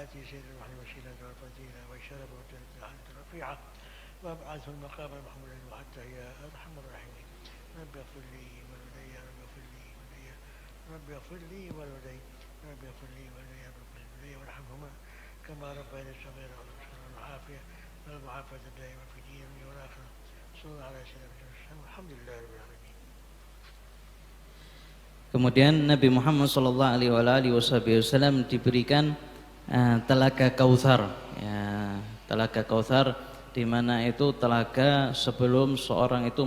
Speaker 1: آتي سيدنا محمد الوسيلة والفضيلة والشرف والدرجة الرفيعة وابعثه المقام المحمود حتى يا أرحم الراحمين. رب اغفر لي ولدي رب اغفر لي ولدي رب اغفر لي ولدي رب اغفر لي ولدي رب اغفر لي ولدي وارحمهما كما ربياني صغيرا والصلاة والعافية والمعافاة الدائمة في ديني والآخرة. صلى الله على سيدنا محمد وسلم. الحمد لله رب العالمين.
Speaker 2: Kemudian Nabi Muhammad SAW diberikan telaga Kautsar, ya, telaga Kautsar, di mana itu telaga sebelum seorang itu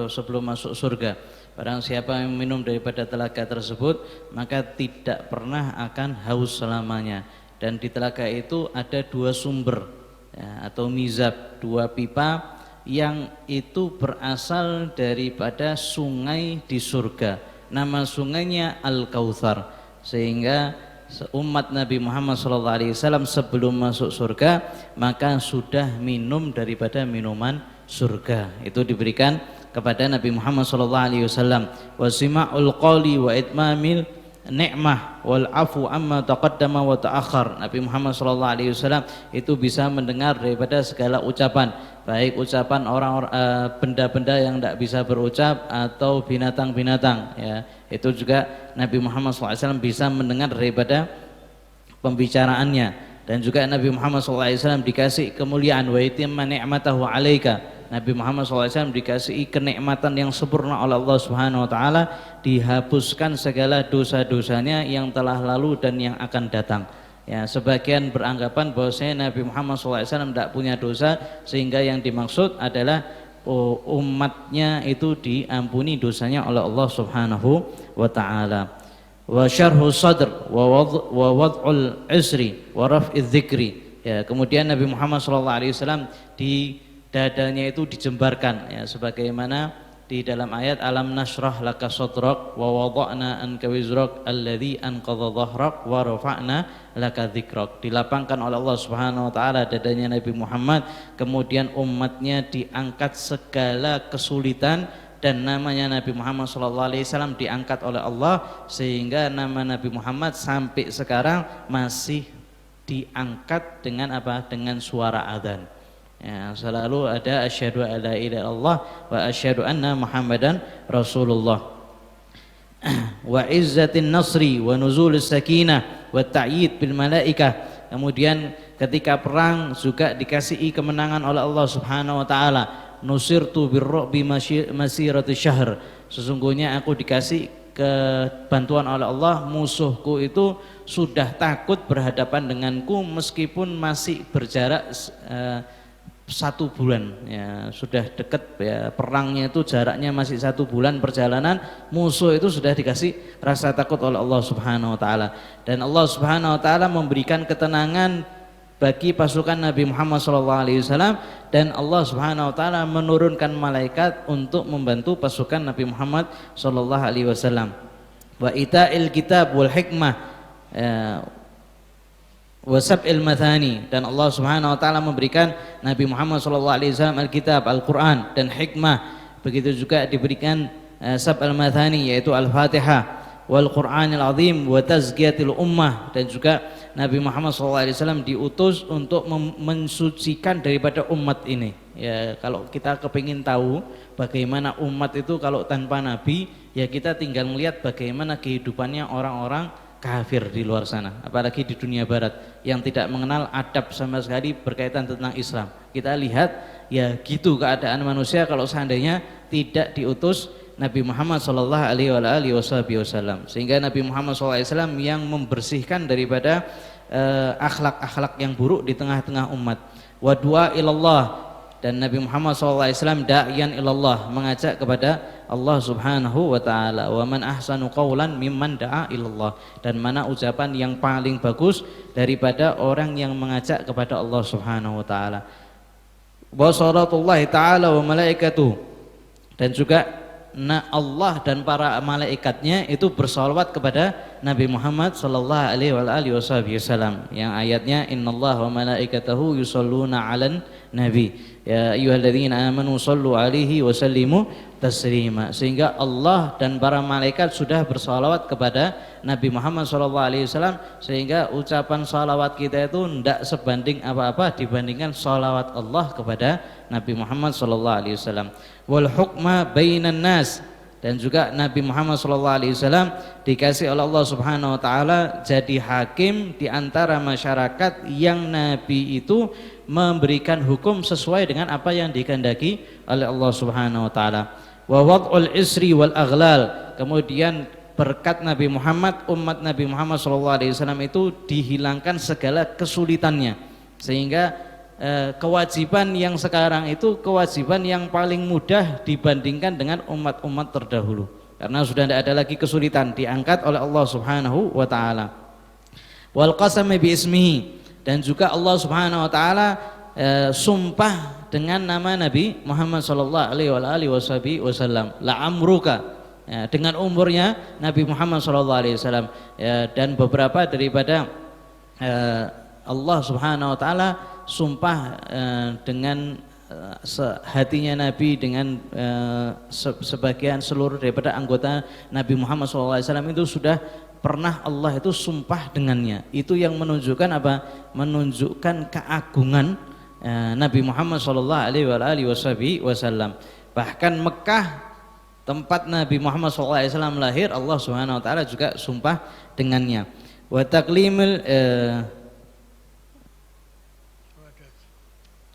Speaker 2: sebelum masuk surga. Barang siapa yang minum daripada telaga tersebut maka tidak pernah akan haus selamanya. Dan di telaga itu ada dua sumber, ya, atau mizab, dua pipa yang itu berasal daripada sungai di surga. Nama sungainya Al-Kautsar, sehingga umat Nabi Muhammad SAW sebelum masuk surga maka sudah minum daripada minuman surga. Itu diberikan kepada Nabi Muhammad SAW. Wasima'ul qawli wa itmamil ni'mah wal afu amma taqaddama wa ta'akhir. Nabi Muhammad SAW itu bisa mendengar daripada segala ucapan, baik ucapan orang benda-benda yang tidak bisa berucap atau binatang-binatang, ya. Itu juga Nabi Muhammad SAW bisa mendengar daripada pembicaraannya. Dan juga Nabi Muhammad SAW dikasih kemuliaan wa itimma ni'matahu alaika. Nabi Muhammad SAW dikasih kenikmatan yang sempurna oleh Allah Subhanahu Wa Taala, dihapuskan segala dosa-dosanya yang telah lalu dan yang akan datang. Ya, sebagian beranggapan bahwasanya Nabi Muhammad SAW tidak punya dosa, sehingga yang dimaksud adalah umatnya itu diampuni dosanya oleh Allah Subhanahu Wa Taala. Wa syarhu sadr wa wad'ul isri wa raf'iz dzikri. Ya, kemudian Nabi Muhammad SAW di dadanya itu dijembarkan, ya, sebagaimana di dalam ayat alam nashrah laka sadrak wa wada'na anka wizrak alladzi anqadha dhahrak wa rafa'na laka dzikrak. Dilapangkan oleh Allah Subhanahu wa taala dadanya Nabi Muhammad, kemudian umatnya diangkat segala kesulitan, dan namanya Nabi Muhammad SAW diangkat oleh Allah, sehingga nama Nabi Muhammad sampai sekarang masih diangkat dengan apa? Dengan suara adzan. Ya, selalu ada asyhadu alla ilaha illallah wa asyhadu anna Muhammadan Rasulullah. Wa izzatin nasri wa nuzulis sakinah wa ta'yid bil malaikah. Kemudian ketika perang juga dikasih kemenangan oleh Allah Subhanahu wa taala. Nusirtu birru'bi masirati syahr. Sesungguhnya aku dikasih kebantuan oleh Allah, musuhku itu sudah takut berhadapan denganku meskipun masih berjarak 1 bulan, ya sudah dekat ya, perangnya itu jaraknya masih 1 bulan perjalanan, musuh itu sudah dikasih rasa takut oleh Allah Subhanahu wa taala. Dan Allah Subhanahu wa taala memberikan ketenangan bagi pasukan Nabi Muhammad SAW, dan Allah Subhanahu wa taala menurunkan malaikat untuk membantu pasukan Nabi Muhammad SAW. Wa ita'il kitab wal hikmah wasab'il mathani, dan Allah Subhanahu wa taala memberikan Nabi Muhammad SAW Alkitab, Al-Quran dan hikmah. Begitu juga diberikan sab'il mathani, yaitu Al-Fatihah wal Qur'anil azim wa tazkiyatil ummah, dan juga Nabi Muhammad SAW diutus untuk mensucikan daripada umat ini. Ya, kalau kita kepingin tahu bagaimana umat itu kalau tanpa Nabi, ya kita tinggal melihat bagaimana kehidupannya orang-orang kafir di luar sana, apalagi di dunia barat yang tidak mengenal adab sama sekali berkaitan tentang Islam. Kita lihat ya gitu keadaan manusia kalau seandainya tidak diutus Nabi Muhammad SAW, sehingga Nabi Muhammad SAW yang membersihkan daripada akhlak-akhlak yang buruk di tengah-tengah umat. Wa du'a ilallah, dan Nabi Muhammad SAW da'iyan ilallah, mengajak kepada Allah Subhanahu wa ta'ala. Wa man ahsanu qawlan mimman da'a ilallah, dan mana ucapan yang paling bagus daripada orang yang mengajak kepada Allah Subhanahu wa ta'ala. Wa salatullahi ta'ala wa malaikatuh, dan juga Allah dan para malaikatnya itu bersalawat kepada Nabi Muhammad sallallahu alaihi wasallam, yang ayatnya innallaha wa malaikatahu yusholluna 'alan nabi ya ayyuhalladzina amanu shallu 'alaihi wa sallimu taslima, sehingga Allah dan para malaikat sudah bersalawat kepada Nabi Muhammad sallallahu alaihi wasallam, sehingga ucapan salawat kita itu tidak sebanding apa-apa dibandingkan salawat Allah kepada Nabi Muhammad sallallahu alaihi wasallam. Wal hukma bainan nas, dan juga Nabi Muhammad SAW dikasih oleh Allah Subhanahu wa taala jadi hakim di antara masyarakat, yang Nabi itu memberikan hukum sesuai dengan apa yang dikehendaki oleh Allah Subhanahu wa taala. Wa wad'ul isri wal aghlal, kemudian berkat Nabi Muhammad, umat Nabi Muhammad SAW itu dihilangkan segala kesulitannya, sehingga kewajiban yang sekarang itu kewajiban yang paling mudah dibandingkan dengan umat-umat terdahulu, karena sudah tidak ada lagi kesulitan, diangkat oleh Allah Subhanahu wa taala. Wal qasami bi ismihi, dan juga Allah Subhanahu wa taala sumpah dengan nama Nabi Muhammad sallallahu alaihi wasallam, la amruka, ya, dengan umurnya Nabi Muhammad sallallahu alaihi wasallam, ya, dan beberapa daripada Allah Subhanahu wa taala sumpah dengan hatinya Nabi, dengan sebagian seluruh daripada anggota Nabi Muhammad SAW itu sudah pernah Allah itu sumpah dengannya. Itu yang menunjukkan apa? Menunjukkan keagungan Nabi Muhammad SAW. Bahkan Mekah, tempat Nabi Muhammad SAW lahir, Allah Subhanahu wa taala juga sumpah dengannya. Wa taklimul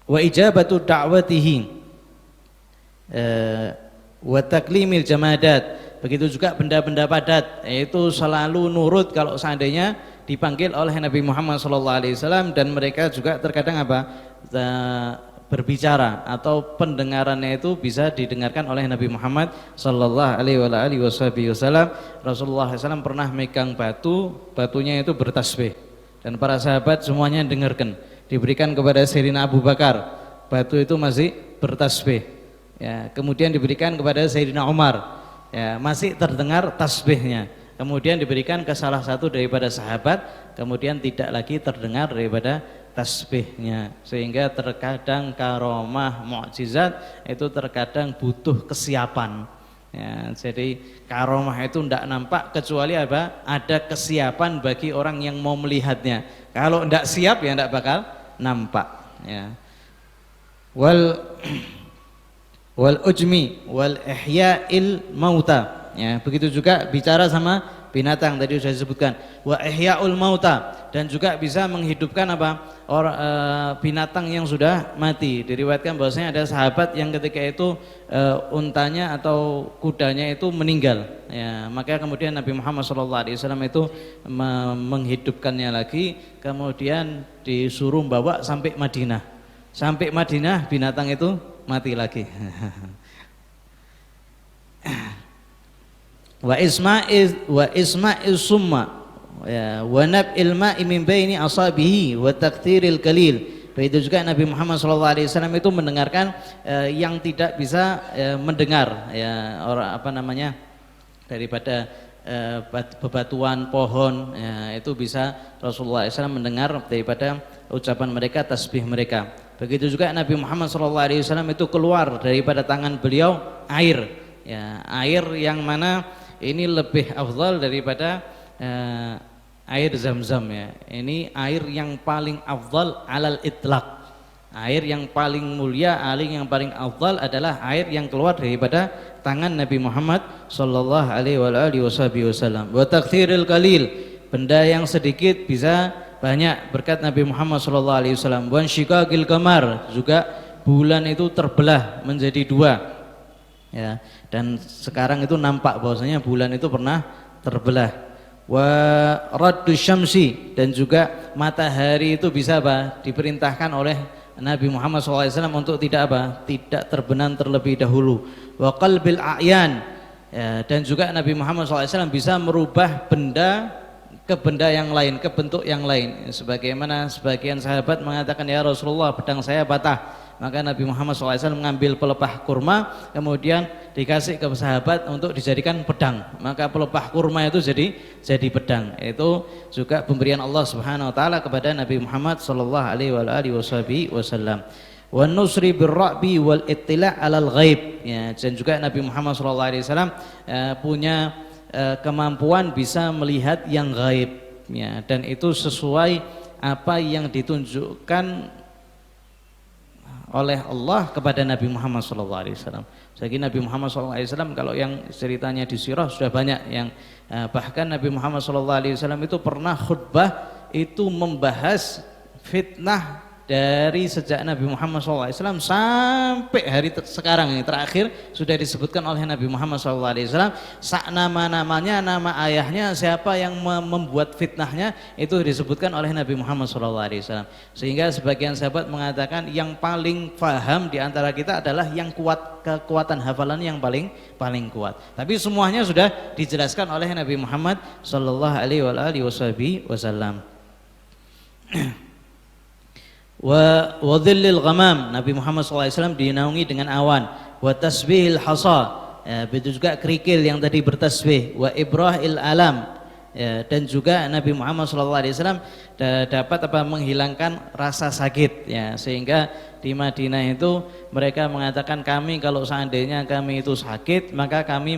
Speaker 2: wa ijabatu da'watihi wa taklimil jamadat, begitu juga benda-benda padat, yaitu selalu nurut kalau seandainya dipanggil oleh Nabi Muhammad SAW, dan mereka juga terkadang apa? Berbicara atau pendengarannya itu bisa didengarkan oleh Nabi Muhammad sallallahu alaihi wasallam. Rasulullah SAW pernah megang batu, batunya itu bertasbih, dan para sahabat semuanya dengarkan. Diberikan kepada Sayyidina Abu Bakar, batu itu masih bertasbih. Ya, kemudian diberikan kepada Sayyidina Umar. Ya, masih terdengar tasbihnya. Kemudian diberikan ke salah satu daripada sahabat, kemudian tidak lagi terdengar daripada tasbihnya. Sehingga terkadang karomah mukjizat itu terkadang butuh kesiapan. Ya, jadi karomah itu tidak nampak kecuali apa? Ada kesiapan bagi orang yang mau melihatnya. Kalau tidak siap ya tidak bakal nampak. Ya. Wal ujmi wal ihya'il mauta. Ya, begitu juga bicara sama binatang tadi sudah disebutkan. Wa ihya'ul mauta, dan juga bisa menghidupkan apa? Binatang yang sudah mati. Diriwayatkan bahwasanya ada sahabat yang ketika itu untanya atau kudanya itu meninggal. Ya, maka kemudian Nabi Muhammad SAW itu menghidupkannya lagi, kemudian disuruh bawa sampai Madinah. Sampai Madinah binatang itu mati lagi. Wa isma'iz summa ya wa nab'il ma'i min baini asabihi wa taqtiril qalil. Begitu juga Nabi Muhammad SAW itu mendengarkan yang tidak bisa mendengar ya, orang apa namanya, daripada bebatuan pohon ya, itu bisa Rasulullah SAW mendengar daripada ucapan mereka, tasbih mereka. Begitu juga Nabi Muhammad SAW itu keluar daripada tangan beliau air ya, air yang mana ini lebih afdal daripada air Zam-Zam ya. Ini air yang paling afdal alal itlaq. Air yang paling mulia, air yang paling afdal adalah air yang keluar daripada tangan Nabi Muhammad sallallahu alaihi wasallam. Wa takthiril qalil, benda yang sedikit bisa banyak berkat Nabi Muhammad sallallahu alaihi wasallam. Wa syiqaqil qamar, juga bulan itu terbelah menjadi dua. Ya, dan sekarang itu nampak bahwasanya bulan itu pernah terbelah. Wa raddu syamsi, dan juga matahari itu bisa apa? Diperintahkan oleh Nabi Muhammad SAW untuk tidak apa? Tidak terbenam terlebih dahulu. Wa qalbil a'yan, ya, dan juga Nabi Muhammad SAW bisa merubah benda ke benda yang lain, ke bentuk yang lain. Sebagaimana sebagian sahabat mengatakan, ya Rasulullah, pedang saya patah. Maka Nabi Muhammad SAW mengambil pelepah kurma, kemudian dikasih ke sahabat untuk dijadikan pedang. Maka pelepah kurma itu jadi pedang. Itu juga pemberian Allah Subhanahu Wa Taala kepada Nabi Muhammad Sallallahu Alaihi Wasallam. Wa nusri birra'bi wal ittila' alal ghaib. Ya, dan juga Nabi Muhammad Sallallahu Alaihi Wasallam punya kemampuan bisa melihat yang gaib. Ya, dan itu sesuai apa yang ditunjukkan oleh Allah kepada Nabi Muhammad SAW. Jadi Nabi Muhammad SAW kalau yang ceritanya di sirah sudah banyak yang bahkan Nabi Muhammad SAW itu pernah khutbah itu membahas fitnah dari sejak Nabi Muhammad SAW sampai hari sekarang ini terakhir sudah disebutkan oleh Nabi Muhammad SAW. Nama-namanya, nama ayahnya, siapa yang membuat fitnahnya itu disebutkan oleh Nabi Muhammad SAW. Sehingga sebagian sahabat mengatakan yang paling paham di antara kita adalah yang kuat, kekuatan hafalan yang paling kuat. Tapi semuanya sudah dijelaskan oleh Nabi Muhammad SAW. Wa dhillil ghamam, Nabi Muhammad SAW dinaungi dengan awan. Wa tasbihil hasa, ya, begitu juga kerikil yang tadi bertasbih. Wa ibrahil alam, ya, dan juga Nabi Muhammad SAW dapat menghilangkan rasa sakit, ya, sehingga di Madinah itu mereka mengatakan kami kalau seandainya kami itu sakit maka kami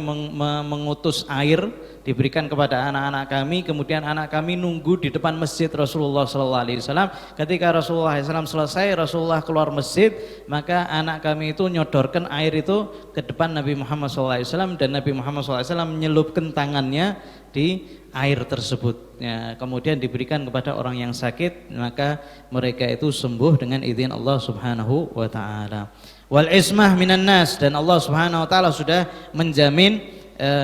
Speaker 2: mengutus air diberikan kepada anak-anak kami, kemudian anak kami nunggu di depan masjid Rasulullah SAW. Ketika Rasulullah SAW selesai, Rasulullah keluar masjid, maka anak kami itu nyodorkan air itu ke depan Nabi Muhammad SAW, dan Nabi Muhammad SAW menyelupkan tangannya di air tersebut, ya, kemudian diberikan kepada orang yang sakit, maka mereka itu sembuh dengan izin Allah Subhanahu wa Ta'ala. Wal ismah minan nas, dan Allah Subhanahu wa Ta'ala sudah menjamin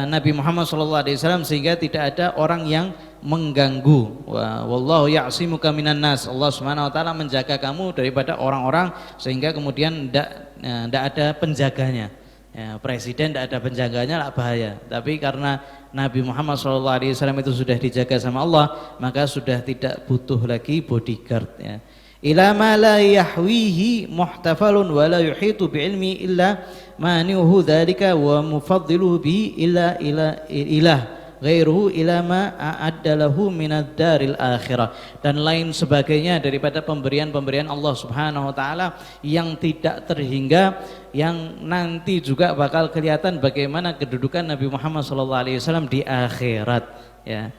Speaker 2: Nabi Muhammad SAW sehingga tidak ada orang yang mengganggu. Wallahu ya'simuka minan nas, Allah Subhanahu wa Ta'ala menjaga kamu daripada orang-orang sehingga kemudian tidak ada penjaganya. Ya, presiden tidak ada penjaganya lah bahaya. Tapi karena Nabi Muhammad SAW itu sudah dijaga sama Allah, maka sudah tidak butuh lagi bodyguard. Ya. ila ma la yahwihi muhtafalun wa la yuhitu bi'ilmi illa mani'uhu dzalika wa mufaddiluhu bihi illa ilah ghairuhu ila ma a'addalahu minad daril akhirah, dan lain sebagainya daripada pemberian-pemberian Allah Subhanahu wa taala yang tidak terhingga, yang nanti juga bakal kelihatan bagaimana kedudukan Nabi Muhammad SAW di akhirat, ya.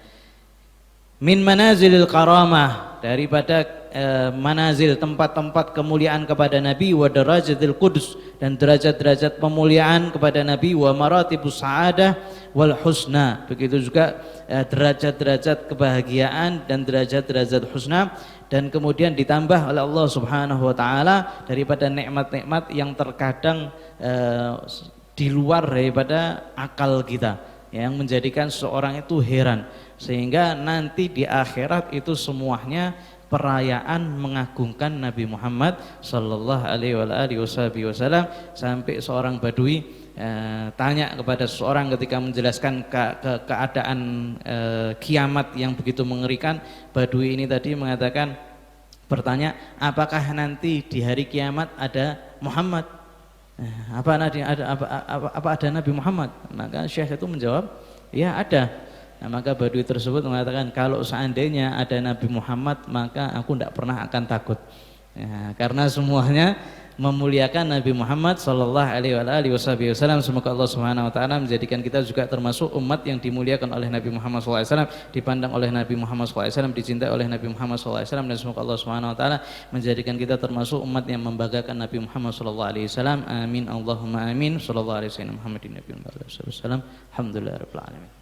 Speaker 2: Min manazilil karamah, daripada manazil, tempat-tempat kemuliaan kepada Nabi, wa darajatil qudus, dan derajat-derajat pemuliaan kepada Nabi, wa maratibus sa'adah wal husna, begitu juga derajat-derajat kebahagiaan dan derajat-derajat husna, dan kemudian ditambah oleh Allah Subhanahu wa taala daripada nikmat-nikmat yang terkadang di luar daripada akal kita, yang menjadikan seorang itu heran, sehingga nanti di akhirat itu semuanya perayaan mengagungkan Nabi Muhammad sallallahu alaihi wasallam. Sampai seorang badui tanya kepada seseorang ketika menjelaskan keadaan kiamat yang begitu mengerikan. Badui ini tadi mengatakan, bertanya, apakah nanti di hari kiamat ada Muhammad? Apa ada Nabi Muhammad? Maka Syekh itu menjawab, ya ada. Nah, maka badui tersebut mengatakan, kalau seandainya ada Nabi Muhammad maka aku tidak pernah akan takut, ya, karena semuanya memuliakan Nabi Muhammad sallallahu alaihi wasallam. Semoga Allah Subhanahu wa taala menjadikan kita juga termasuk umat yang dimuliakan oleh Nabi Muhammad sallallahu alaihi wasallam, dipandang oleh Nabi Muhammad sallallahu alaihi wasallam, dicintai oleh Nabi Muhammad sallallahu alaihi wasallam, dan semoga Allah Subhanahu wa taala menjadikan kita termasuk umat yang membanggakan Nabi Muhammad sallallahu alaihi wasallam. Amin Allahumma amin. Sallallahu alaihi wasallam Muhammadin nabiyyin wa alihi wasallam. Alhamdulillahirabbil alamin.